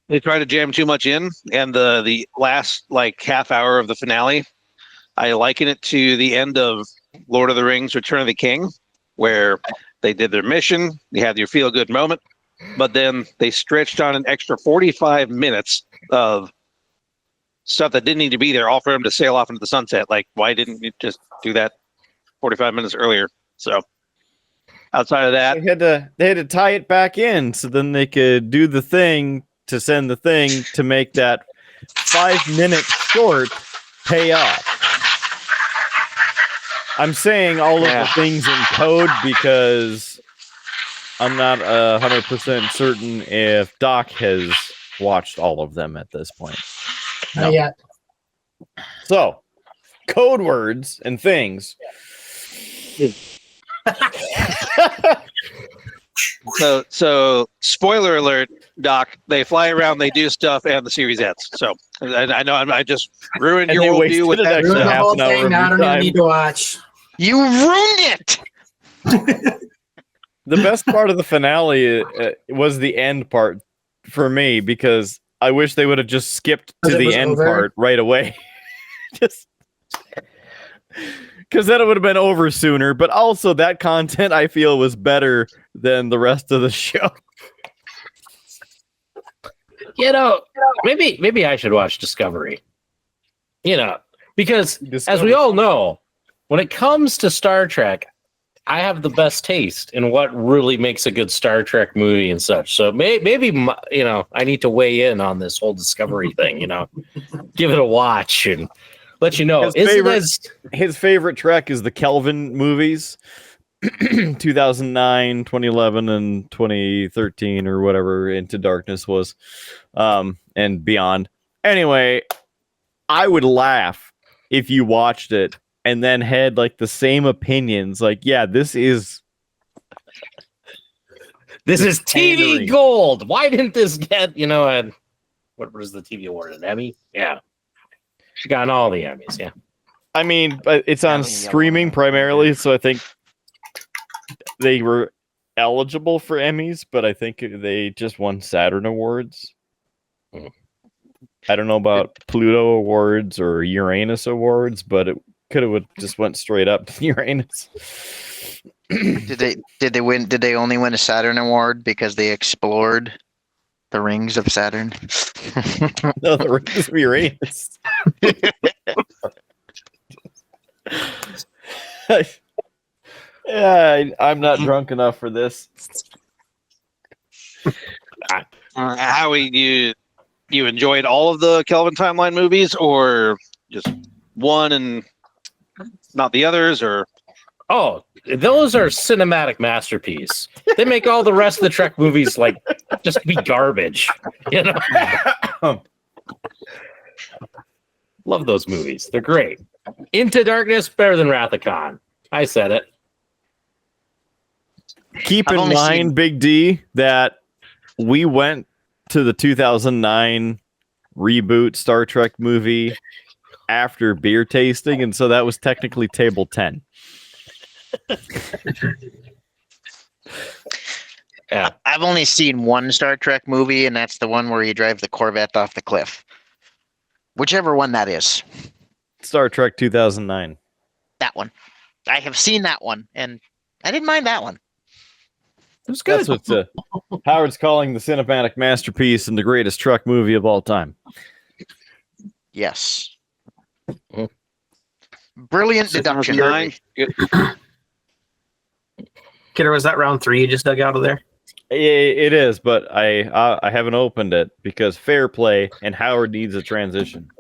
They try to jam too much in, and the last like half hour of the finale, I liken it to the end of Lord of the Rings: Return of the King, where they did their mission, you had your feel good moment, but then they stretched on an extra 45 minutes of stuff that didn't need to be there, all for him to sail off into the sunset. Like, why didn't you just do that 45 minutes earlier? So outside of that, They had to tie it back in so then they could do the thing to send the thing to make that 5-minute short pay off. I'm saying all of the things in code because I'm not 100% certain if Doc has watched all of them at this point. Not yet. So, code words and things. So spoiler alert, Doc, they fly around, they do stuff, and the series ends. So I know I just ruined And your they whole wasted view with an that. extra Ruin the half whole an hour thing. of Now I your don't even time. need to watch. You ruined it. The best part of the finale was the end part for me because I wish they would have just skipped to Because it the was end over? part right away. Just because then it would have been over sooner. But also that content I feel was better than the rest of the show. maybe I should watch Discovery. Because as Discovery. we all know, when it comes to Star Trek, I have the best taste in what really makes a good Star Trek movie and such. So maybe I need to weigh in on this whole Discovery thing. Give it a watch and let you know. His favorite Trek is the Kelvin movies, 2009, 2011, and 2013 or whatever Into Darkness was, and beyond. Anyway, I would laugh if you watched it and then had like the same opinions. Like, yeah, this is TV gold. Why didn't this get what was the TV award? An Emmy? Yeah, she got all the Emmys. Yeah, I mean, but it's on streaming primarily, so I think they were eligible for Emmys, but I think they just won Saturn Awards. I don't know about Pluto Awards or Uranus Awards, but Could have just went straight up to Uranus. Did they win? Did they only win a Saturn award because they explored the rings of Saturn? No, the rings of Uranus. Yeah, I'm not drunk enough for this. Howie, you enjoyed all of the Kelvin Timeline movies, or just one and not the others, or? Oh, those are cinematic masterpiece. They make all the rest of the Trek movies like just be garbage. You know? Love those movies. They're great. Into Darkness better than Wrath of Khan. I said it. Keep in mind, Big D, that we went to the 2009 reboot Star Trek movie after beer tasting, and so that was technically table 10. Yeah, I've only seen one Star Trek movie, and that's the one where you drive the Corvette off the cliff. Whichever one that is. Star Trek 2009. That one. I have seen that one, and I didn't mind that one. It was good. That's what Howard's calling the cinematic masterpiece and the greatest truck movie of all time. Yes. Brilliant deduction. Kidder, was that round 3 you just dug out of there? It is, but I haven't opened it because fair play and Howard needs a transition.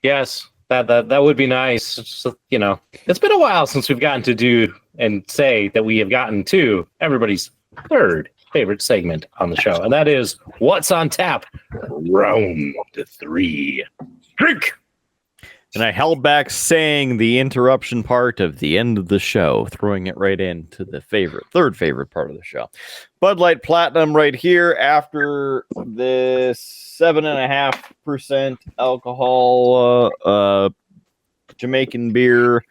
Yes. That would be nice. So, you know, it's been a while since we've gotten to do and say that we have gotten to everybody's third favorite segment on the show, and that is What's on Tap? Round 3. Drink! And I held back saying the interruption part of the end of the show, throwing it right into the third favorite part of the show. Bud Light Platinum right here after this 7.5% alcohol Jamaican beer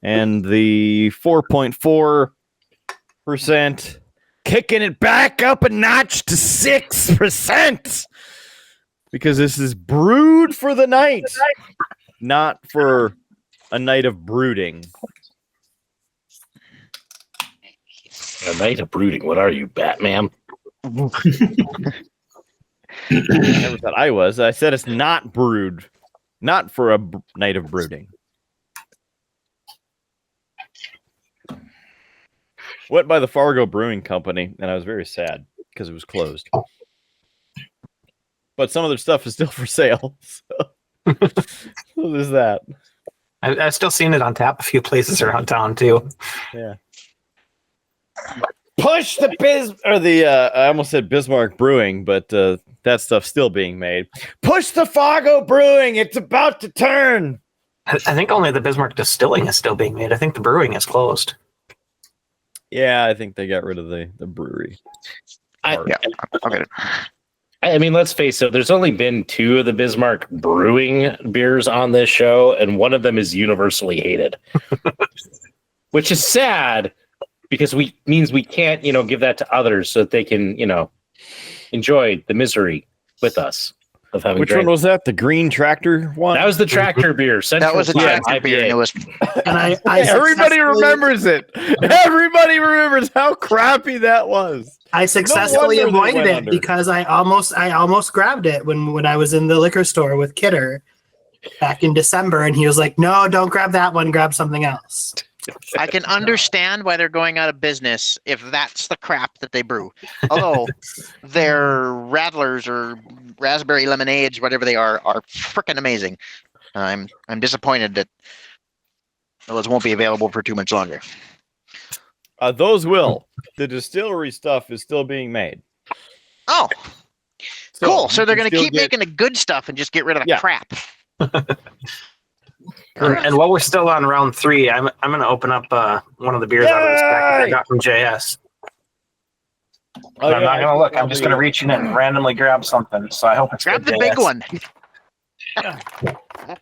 and the 4.4% kicking it back up a notch to 6% because this is brewed for the night. Not for a night of brooding. A night of brooding? What are you, Batman? I never thought I was. I said it's not brewed. Not for a night of brooding. Went by the Fargo Brewing Company, and I was very sad because it was closed. But some of their stuff is still for sale. So. What is that? I've still seen it on tap a few places around town too. Yeah. Push the I almost said Bismarck Brewing, but that stuff's still being made. Push the Fargo Brewing. It's about to turn. I think only the Bismarck Distilling is still being made. I think the brewing is closed. Yeah, I think they got rid of the brewery. I'll get it. I mean, let's face it, there's only been 2 of the Bismarck Brewing beers on this show, and one of them is universally hated. Which is sad, because means we can't, give that to others so that they can, enjoy the misery with us of having Which one was that? The green tractor one? That was the tractor beer. That was a tractor beer. And it was... And I Everybody remembers it. Everybody remembers how crappy that was. I successfully avoided it because I almost grabbed it when I was in the liquor store with Kidder back in December, and he was like, "No, don't grab that one. Grab something else." I can understand why they're going out of business if that's the crap that they brew. Although their rattlers or raspberry lemonades, whatever they are freaking amazing. I'm disappointed that those won't be available for too much longer. Those will. The distillery stuff is still being made. Oh, cool. So they're going to keep making the good stuff and just get rid of the crap. And while we're still on round 3, I'm going to open up one of the beers out of this pack that I got from JS. I'm not going to look. I'm just going to reach in and randomly grab something. So I hope it's grab good, the JS. big one.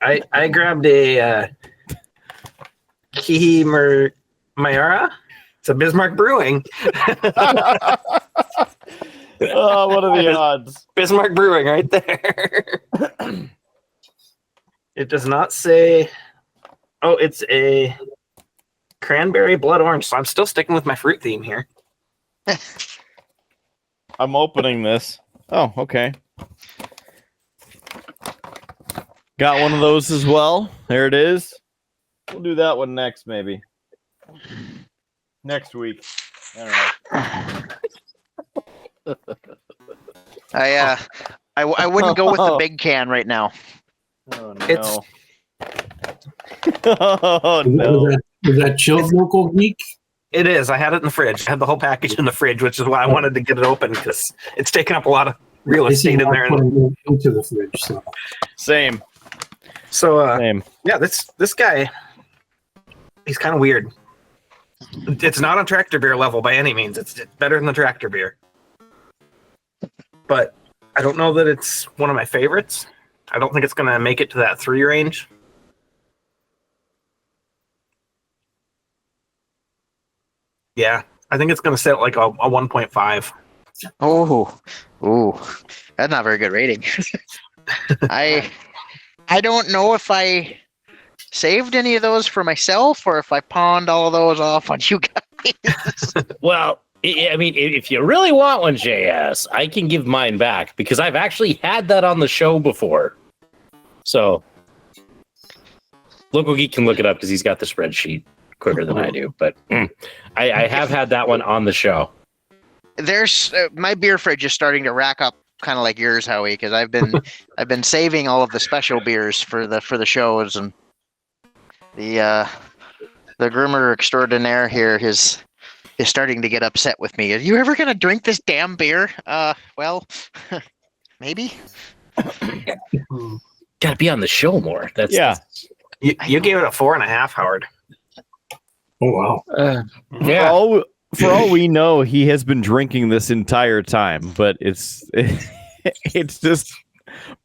I grabbed a Kihi Mayara. It's a Bismarck Brewing. Oh, what are the odds? Bismarck Brewing right there. It does not say Oh, it's a cranberry blood orange. So I'm still sticking with my fruit theme here. I'm opening this. Oh, okay. Got one of those as well. There it is. We'll do that one next, maybe. Next week. I don't know. I wouldn't go with the big can right now. Oh, no. It's Oh, no. Is that chilled local geek? It is. I had it in the fridge. I had the whole package in the fridge, which is why I wanted to get it open because it's taking up a lot of real I see estate in not there. putting it into the fridge. So. Same. So, Same. yeah, this guy, he's kind of weird. It's not on tractor beer level by any means. It's better than the tractor beer. But I don't know that it's one of my favorites. I don't think it's going to make it to that 3 range. Yeah, I think it's going to sit like a 1.5. Oh, that's not a very good rating. I don't know if I saved any of those for myself or if I pawned all of those off on you guys. Well, I mean, if you really want one, JS, I can give mine back because I've actually had that on the show before. So, Local Geek can look it up because he's got the spreadsheet quicker than I do. But I have had that one on the show. There's my beer fridge is starting to rack up, kind of like yours, Howie, because I've been saving all of the special beers for the shows, and the groomer extraordinaire here is starting to get upset with me. Are you ever gonna drink this damn beer? Well, maybe. Got to be on the show more. That's You gave it a 4.5, Howard. Oh wow! Yeah. For all we know, he has been drinking this entire time, but it's just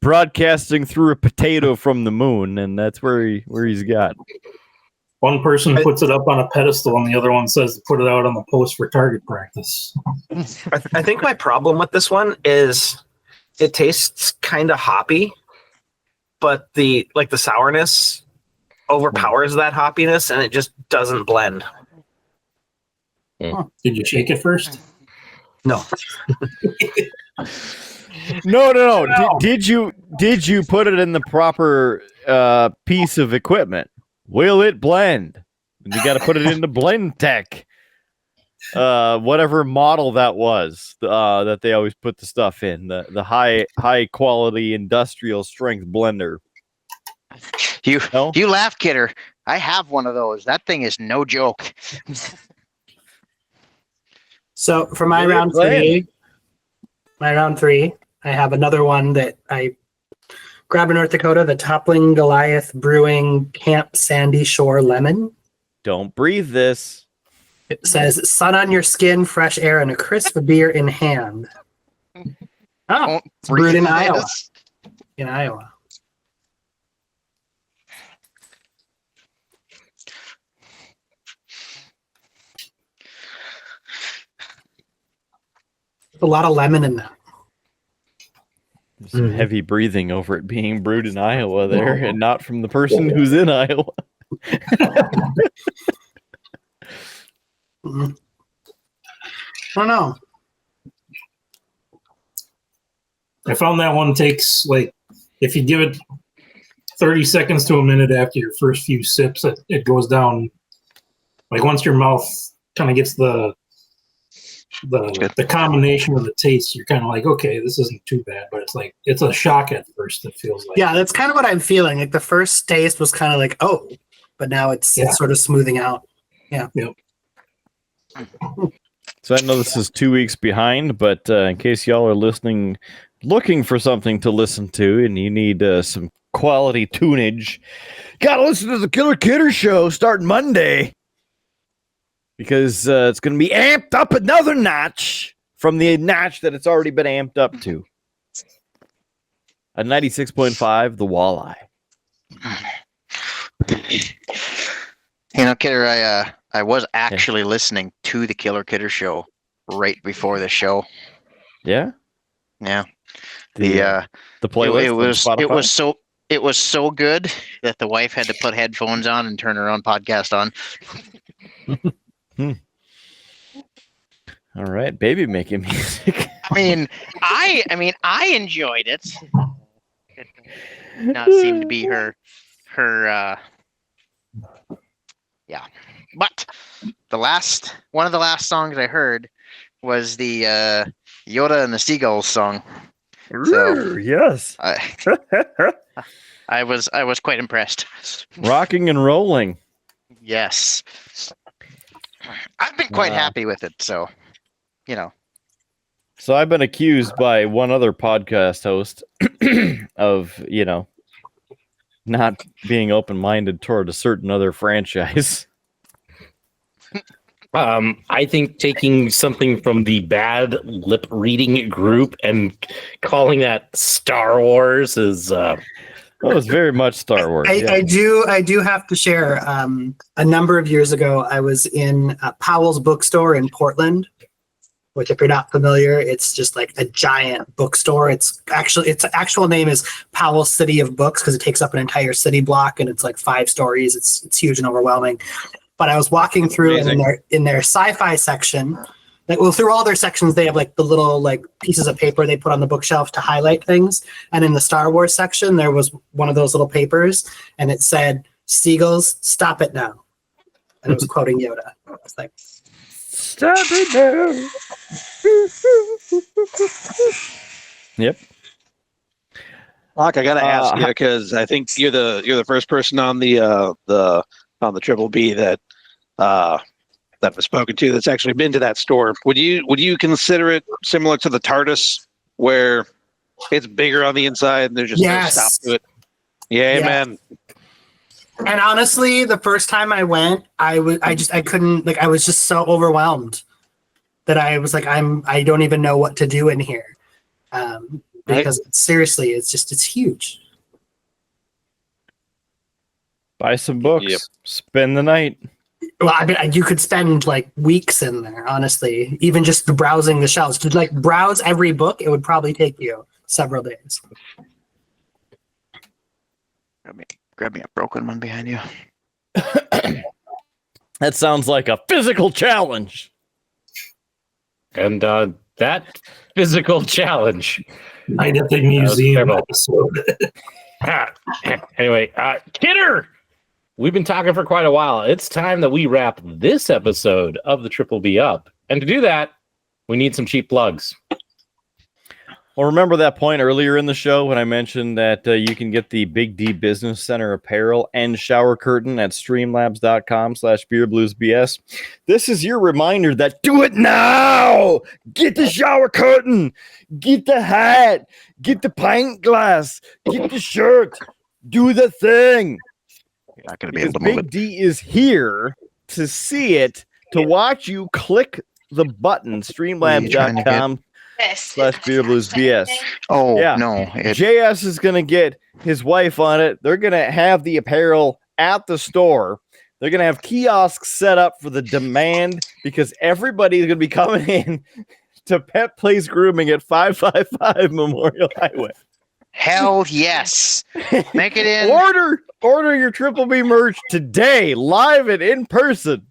broadcasting through a potato from the moon, and that's where he's got. One person puts it up on a pedestal, and the other one says to put it out on the post for target practice. I think my problem with this one is it tastes kind of hoppy, but the sourness overpowers that hoppiness, and it just doesn't blend. Did you shake it first? No. No. Did you put it in the proper piece of equipment? Will it blend? You got to put it into Blend Tech, whatever model that was that they always put the stuff in, the high quality industrial strength blender. You laugh, kidder. I have one of those. That thing is no joke. So for my round three, I have another one that I grabbed in North Dakota, the Toppling Goliath Brewing Camp Sandy Shore Lemon. Don't breathe this. It says sun on your skin, fresh air, and a crisp beer in hand. Oh, it's brewed in Iowa. In Iowa. A lot of lemon in that. There's some heavy breathing over it being brewed in Iowa there, and not from the person who's in Iowa. I don't know. I found that one takes, like, if you give it 30 seconds to a minute after your first few sips, it goes down. Like, once your mouth kind of gets the combination of the taste, you're kind of like, okay, this isn't too bad, but it's a shock at first. It feels like. Yeah, that's kind of what I'm feeling. Like the first taste was kind of like, oh, but now it's sort of smoothing out. Yeah. Yep. So I know this is 2 weeks behind, but in case y'all are listening, looking for something to listen to, and you need some quality tunage, gotta listen to the Killer Kidder Show starting Monday. Because it's going to be amped up another notch from the notch that it's already been amped up to. A 96.5, the Walleye. You know, Kidder, I was actually listening to the Killer Kidder Show right before the show. Yeah? Yeah. The playlist. It was so good that the wife had to put headphones on and turn her own podcast on. All right, baby making music. I enjoyed it. It did not seem to be her yeah. But one of the last songs I heard was the Yoda and the Seagulls song. So, yes. I was quite impressed. Rocking and rolling. Yes. I've been quite happy with it, so So I've been accused by one other podcast host of, not being open-minded toward a certain other franchise. I think taking something from the bad lip reading group and calling that Star Wars is Well, it's very much Star Wars. I do have to share. A number of years ago, I was in Powell's bookstore in Portland, which, if you're not familiar, it's just like a giant bookstore. Its actual name is Powell City of Books because it takes up an entire city block and it's like 5 stories. It's huge and overwhelming. But I was walking through, and in their sci-fi section, through all their sections, they have like the little like pieces of paper they put on the bookshelf to highlight things. And in the Star Wars section, there was one of those little papers, and it said, "Seagulls, stop it now." And it was quoting Yoda. I was like, "Stop it now." Yep. Lock, I gotta ask you because I think you're the first person on the Triple B that I've spoken to that's actually been to that store. Would you consider it similar to the TARDIS, where it's bigger on the inside and there's just no stop to it? Yeah, man. And honestly, the first time I went, I couldn't, I was just so overwhelmed that I was like, I don't even know what to do in here, because seriously, it's huge. Buy some books. Spend the night. Well, I mean, you could spend like weeks in there, honestly. Even just browsing the shelves. To browse every book, it would probably take you several days. Grab me a broken one behind you. That sounds like a physical challenge. And that physical challenge. Night at the museum episode. Anyway, Kidder! We've been talking for quite a while. It's time that we wrap this episode of the Triple B up. And to do that, we need some cheap plugs. Well, remember that point earlier in the show when I mentioned that you can get the Big D Business Center apparel and shower curtain at streamlabs.com/beerbluesbs. This is your reminder that do it now! Get the shower curtain! Get the hat! Get the pint glass! Get the shirt! Do the thing! You're not going to be able to move Big it. D is here to see it, to watch you click the button, streamlabs.com/beerbluesbs. Oh, yeah. no. JS is going to get his wife on it. They're going to have the apparel at the store. They're going to have kiosks set up for the demand because everybody is going to be coming in to Pet Place Grooming at 555 Memorial Highway. Hell yes. Make it in. Order your Triple B merch today, live and in person.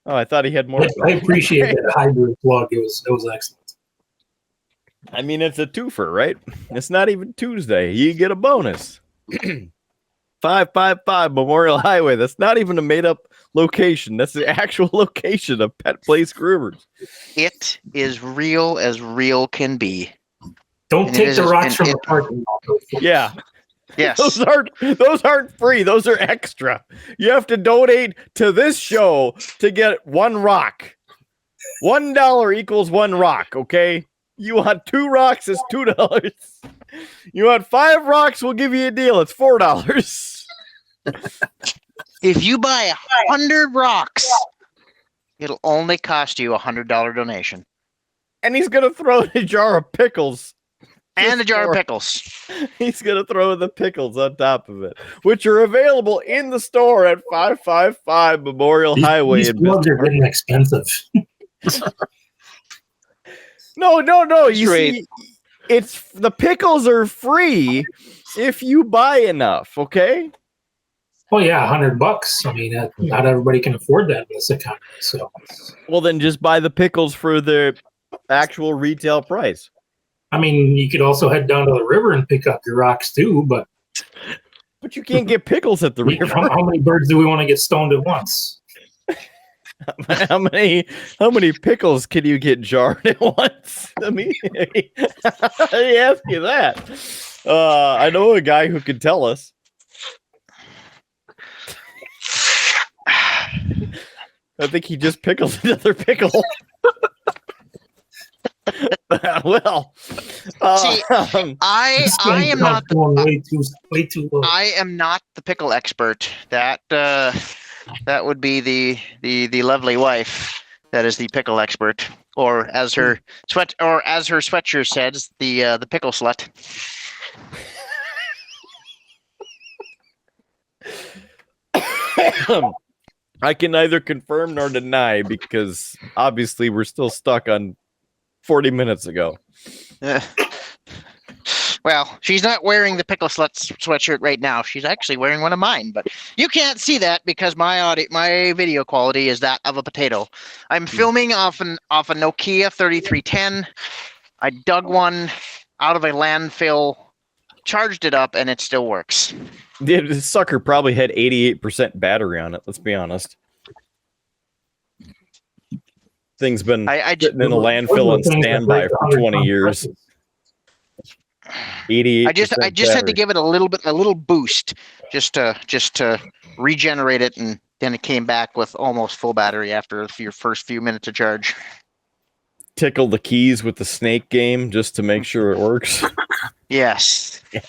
Oh, I thought he had more. I appreciate that hybrid plug. It was excellent. I mean, it's a twofer, right? It's not even Tuesday. You get a bonus. 555 Memorial Highway. That's not even a made-up location. That's the actual location of Pet Place Groomers. It is real as real can be. Don't take the rocks from the parking lot. Yeah. Yes. Those aren't free. Those are extra. You have to donate to this show to get one rock. $1 equals one rock, okay? You want 2 rocks, it's $2. You want 5 rocks, we'll give you a deal. It's $4. If you buy 100 rocks, it'll only cost you a $100 donation. And he's going to throw in a jar of pickles. And a jar of pickles. He's going to throw the pickles on top of it, which are available in the store at 555 Memorial Highway. These plugs are getting expensive. No. You see, It's the pickles are free if you buy enough. Okay. Well, yeah, $100. I mean, not everybody can afford that in this economy. So, well, then just buy the pickles for the actual retail price. I mean, you could also head down to the river and pick up your rocks too, but you can't get pickles at the river. How many birds do we want to get stoned at once? How many pickles can you get jarred at once? I mean, I ask you that. I know a guy who can tell us. I think he just pickles another pickle. Well, see, I am not way too low. I am not the pickle expert. That would be the lovely wife that is the pickle expert, or as her sweatshirt says, the pickle slut. I can neither confirm nor deny because obviously we're still stuck on 40 minutes ago. Well, she's not wearing the pickle slut sweatshirt right now. She's actually wearing one of mine, but you can't see that because my video quality is that of a potato. I'm filming off a Nokia 3310. I dug one out of a landfill, charged it up, and it still works. The sucker probably had 88% battery on it. Let's be honest. Thing's been sitting in a landfill on standby for 20 years. 88%. I just had to give it a little boost just to regenerate it, and then it came back with almost full battery after your first few minutes of charge. Tickle the keys with the snake game just to make sure it works. Yes. Yeah.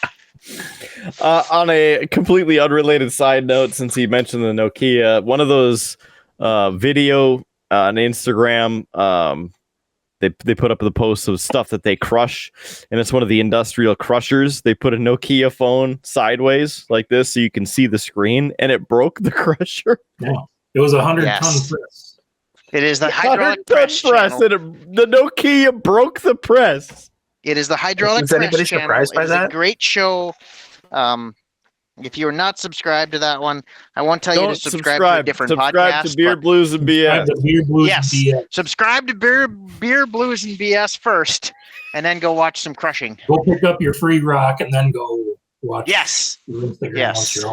On a completely unrelated side note, since he mentioned the Nokia, one of those video on Instagram, they put up the posts of stuff that they crush, and it's one of the industrial crushers. They put a Nokia phone sideways like this so you can see the screen, and it broke the crusher. Yeah. It was 100-ton press. It is the hydraulic press channel. The Nokia broke the press. It is the hydraulic Is press anybody channel. surprised by it is that? a great show. If you're not subscribed to that one, I won't tell you to subscribe to a different podcast. Subscribe to Beer Blues and BS. Yes, subscribe to Beer Blues and BS first, and then go watch some crushing. Go pick up your free rock and then go watch. Yes, Instagram yes. once you're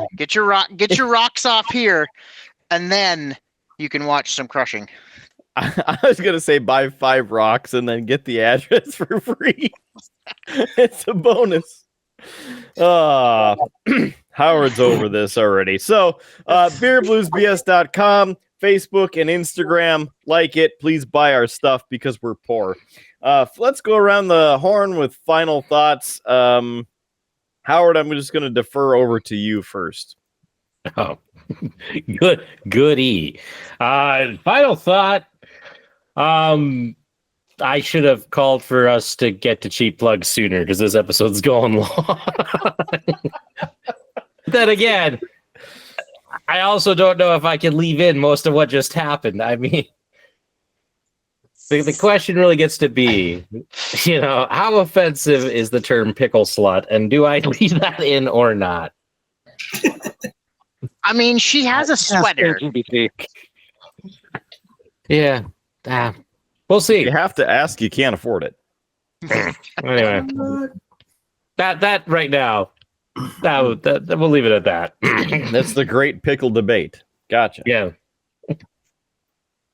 home. Get your rocks off here, and then you can watch some crushing. I was gonna say buy 5 rocks and then get the address for free. It's a bonus. Howard's over this already. So beerbluesbs.com, Facebook and Instagram. Like it. Please buy our stuff because we're poor. Let's go around the horn with final thoughts. Howard, I'm just going to defer over to you first. Oh, goody. Final thought. I should have called for us to get to cheap plugs sooner because this episode's going long. Then again, I also don't know if I can leave in most of what just happened. I mean, the question really gets to be, how offensive is the term pickle slut, and do I leave that in or not? I mean, she has a sweater. Yeah. We'll see. You have to ask. You can't afford it. Anyway, that right now, that we'll leave it at that. That's the great pickle debate. Gotcha. Yeah.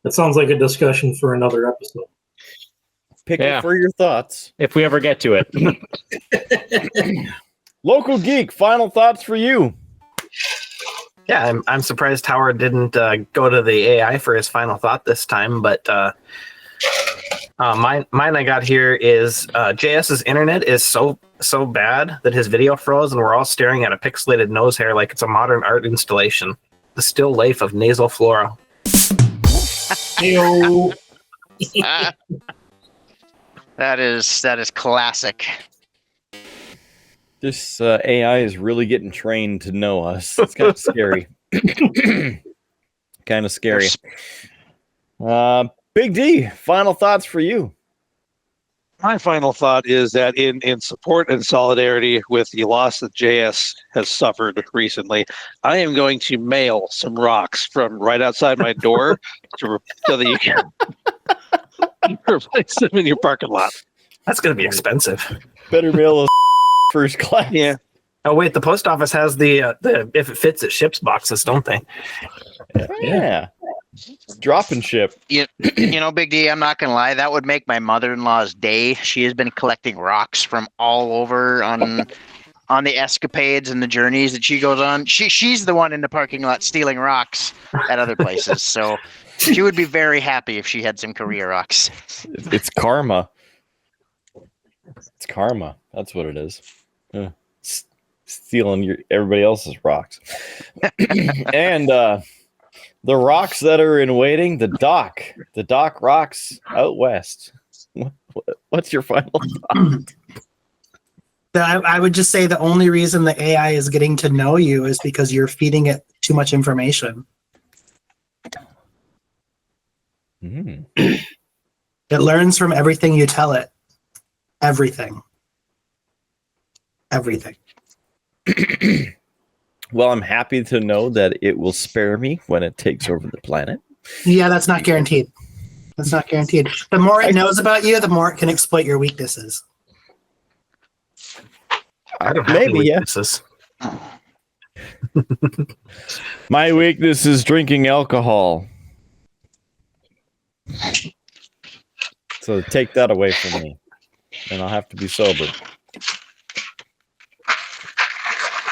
That sounds like a discussion for another episode. Pickle for your thoughts. If we ever get to it. Local Geek, final thoughts for you. Yeah, I'm surprised Howard didn't go to the AI for his final thought this time, but mine I got here is JS's internet is so bad that his video froze and we're all staring at a pixelated nose hair like it's a modern art installation. The still life of nasal flora. Heyo. That is classic. This AI is really getting trained to know us. It's kind of scary. Kind of scary. Big D, final thoughts for you. My final thought is that in support and solidarity with the loss that JS has suffered recently, I am going to mail some rocks from right outside my door so that you can replace them in your parking lot. That's going to be expensive. Better mail us first class. Yeah. Oh wait, the post office has the if it fits, it ships boxes, don't they? Yeah. Drop and ship. You know, Big D, I'm not gonna lie, that would make my mother-in-law's day. She has been collecting rocks from all over on the escapades and the journeys that she goes on. She's the one in the parking lot stealing rocks at other places. So she would be very happy if she had some Korea rocks. It's karma. It's karma. That's what it is. Stealing everybody else's rocks. And the rocks that are in waiting, the dock rocks out west. What's your final thought? I would just say the only reason the AI is getting to know you is because you're feeding it too much information. It learns from everything you tell it. Everything. Well, I'm happy to know that it will spare me when it takes over the planet. Yeah, that's not guaranteed. The more it knows about you, the more it can exploit your weaknesses. I don't have any weaknesses. My weakness is drinking alcohol. So take that away from me, and I'll have to be sober. It's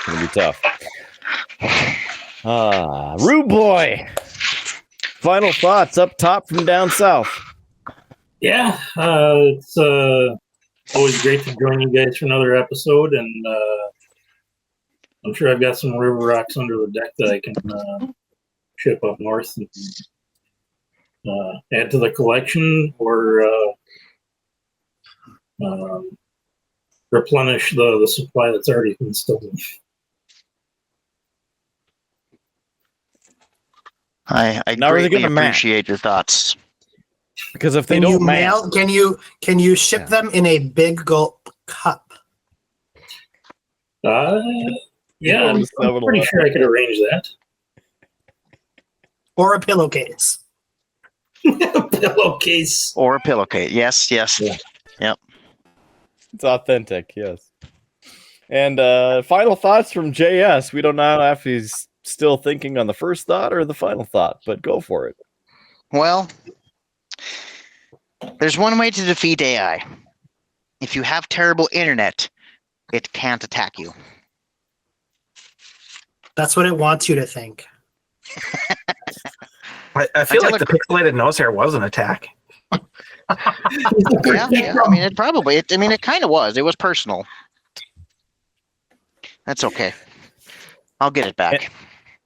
gonna be tough. Rudeboy, final thoughts up top from down south. Yeah, it's always great to join you guys for another episode, and I'm sure I've got some river rocks under the deck that I can ship up north and add to the collection, or replenish the supply that's already been stolen. I greatly appreciate your thoughts. Because if they Can don't you mail, can you ship them in a big gulp cup? Yeah, I'm pretty sure I could arrange that. Or a pillowcase. Pillowcase. Or a pillowcase. Yes. Yeah. Yep. It's authentic, yes. And final thoughts from JS. We don't know if he's still thinking on the first thought or the final thought, but go for it. Well, there's one way to defeat AI. If you have terrible internet, it can't attack you. That's what it wants you to think. I feel like the pixelated nose hair was an attack. Yeah, I mean, it kind of was. It was personal. That's okay. I'll get it back.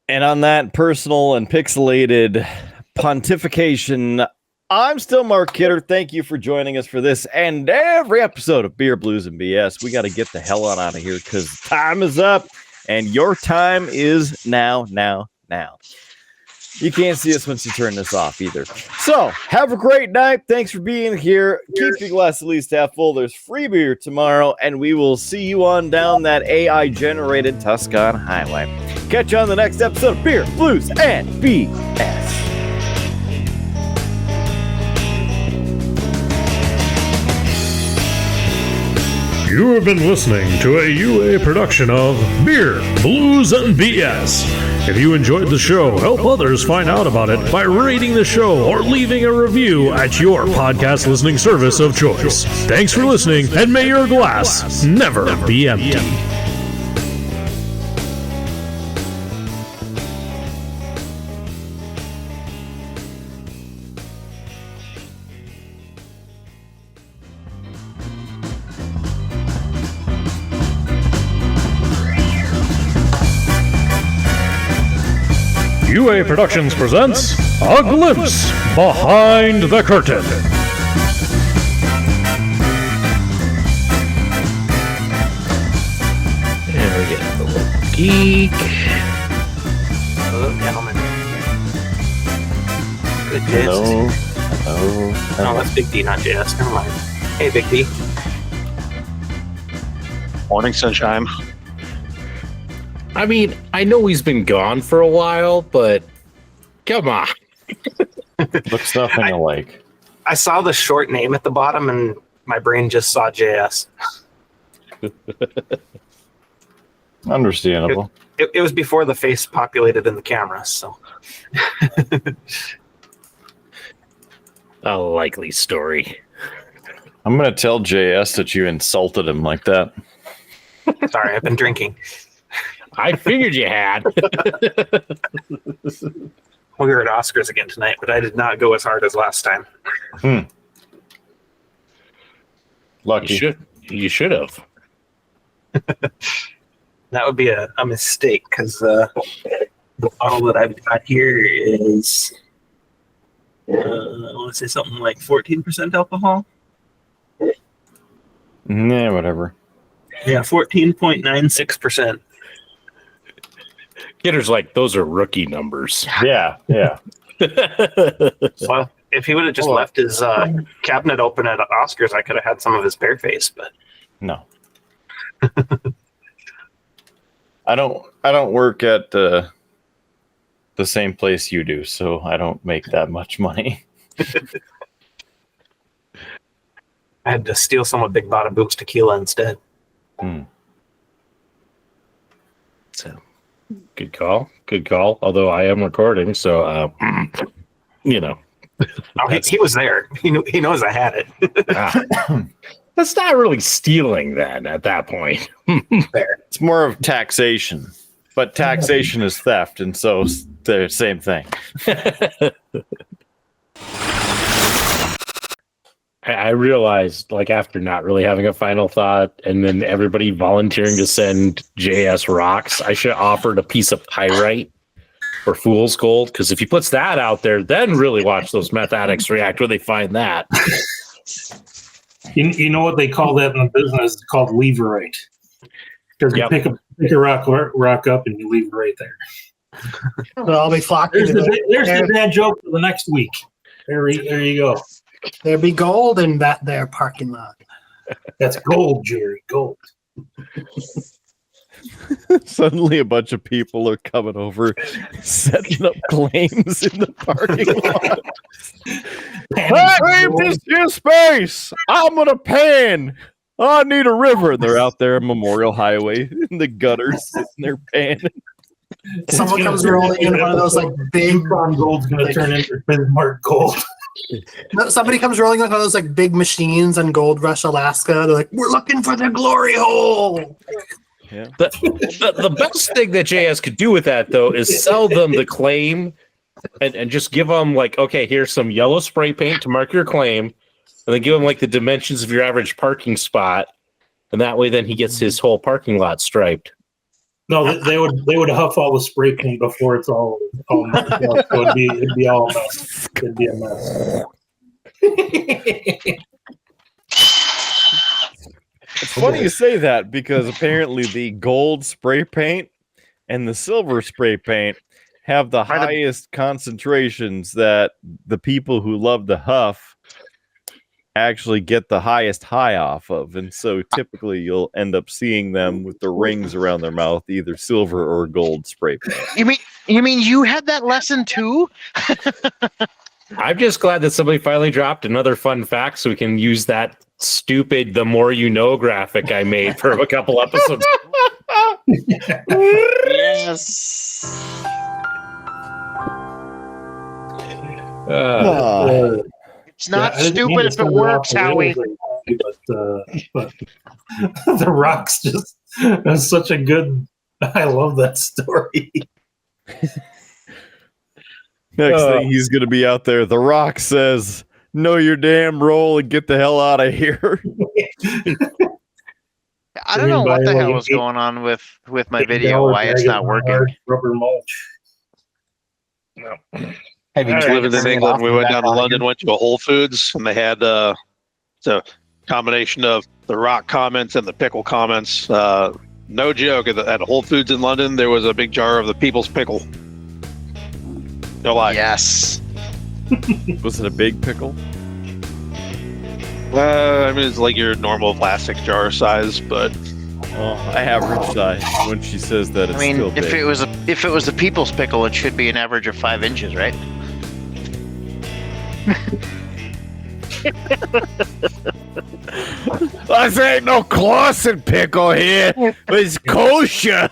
And on that personal and pixelated pontification, I'm still Mark Kidder. Thank you for joining us for this and every episode of Beer, Blues, and BS. We got to get the hell on out of here because time is up, and your time is now. You can't see us once you turn this off either. So, have a great night. Thanks for being here. Keep your glass at least half full. There's free beer tomorrow, and we will see you on down that AI-generated Tuscan Highway. Catch you on the next episode of Beer, Blues, and BS. You have been listening to a UA production of Beer, Blues, and BS. If you enjoyed the show, help others find out about it by rating the show or leaving a review at your podcast listening service of choice. Thanks for listening, and may your glass never be empty. UA Productions presents A Glimpse Behind the Curtain. And we get the little geek. Hello, gentlemen. Good taste. Hello. No, that's Big D, not JS. Never mind. Hey, Big B. Morning sunshine. I mean, I know he's been gone for a while, but come on. Looks nothing alike. I saw the short name at the bottom, and my brain just saw JS. Understandable. It was before the face populated in the camera, so. A likely story. I'm going to tell JS that you insulted him like that. Sorry, I've been drinking. I figured you had. We were at Oscars again tonight, but I did not go as hard as last time. Lucky. You should have. That would be a mistake, because the bottle that I've got here is, I want to say something like 14% alcohol. Nah, whatever. Yeah, 14.96%. Kidder's like, those are rookie numbers. Yeah. Well, if he would have just left his cabinet open at Oscars, I could have had some of his bare face, but No. I don't work at the same place you do, so I don't make that much money. I had to steal some of Big Bada Boop's tequila instead. So, good call. Although I am recording, so you know. Oh, he was there. He knows I had it. That's not really stealing then at that point. Fair. It's more of taxation, but taxation is theft, and so they're the same thing. I realized, like, after not really having a final thought and then everybody volunteering to send JS rocks, I should have offered a piece of pyrite or fool's gold, because if he puts that out there, then really watch those meth addicts react when they find that. You know what they call that in the business? It's called leverite. Because you pick a rock up and you leave it right there. They'll all be flocking. There's the bad joke for the next week. There you go. There be gold in that there parking lot. That's gold, Jerry. Gold. Suddenly a bunch of people are coming over, setting up claims in the parking lot. Hey, this is space. I'm gonna pan. I need a river. They're out there on Memorial Highway in the gutters, sitting there panning. Someone comes rolling in one of those like big gold's gonna turn into Bismarck gold. No, somebody comes rolling in one of those like big machines on Gold Rush, Alaska. They're like, "We're looking for the glory hole." Yeah. The best thing that JS could do with that, though, is sell them the claim and just give them, like, okay, here's some yellow spray paint to mark your claim, and then give him, like, the dimensions of your average parking spot, and that way then he gets his whole parking lot striped. No, they would huff all the spray paint before it's all messed up. So it'd be all a mess. It'd be a mess. It's funny you say that, because apparently the gold spray paint and the silver spray paint have the highest concentrations that the people who love to huff actually get the highest high off of. And so typically you'll end up seeing them with the rings around their mouth, either silver or gold spray paint. You mean you had that lesson too? I'm just glad that somebody finally dropped another fun fact so we can use that stupid "the more you know" graphic I made for a couple episodes. Yes. It's not stupid if it works, Howie. But the Rock's just that's such a good. I love that story. Next thing he's going to be out there. The Rock says, "Know your damn role and get the hell out of here." I don't know what the hell was going on with my video. Why it's not working? Rubber mulch. No. Living in England, we went down to London, went to a Whole Foods, and they had it's a combination of the Rock comments and the pickle comments. No joke, at Whole Foods in London, there was a big jar of the People's Pickle. No lie. Yes. Was it a big pickle? I mean, it's like your normal plastic jar size, but Average size. When she says that, it's I mean, still big. if it was the people's pickle, it should be an average of 5 inches, right? This ain't no Clausen pickle here. It's kosher.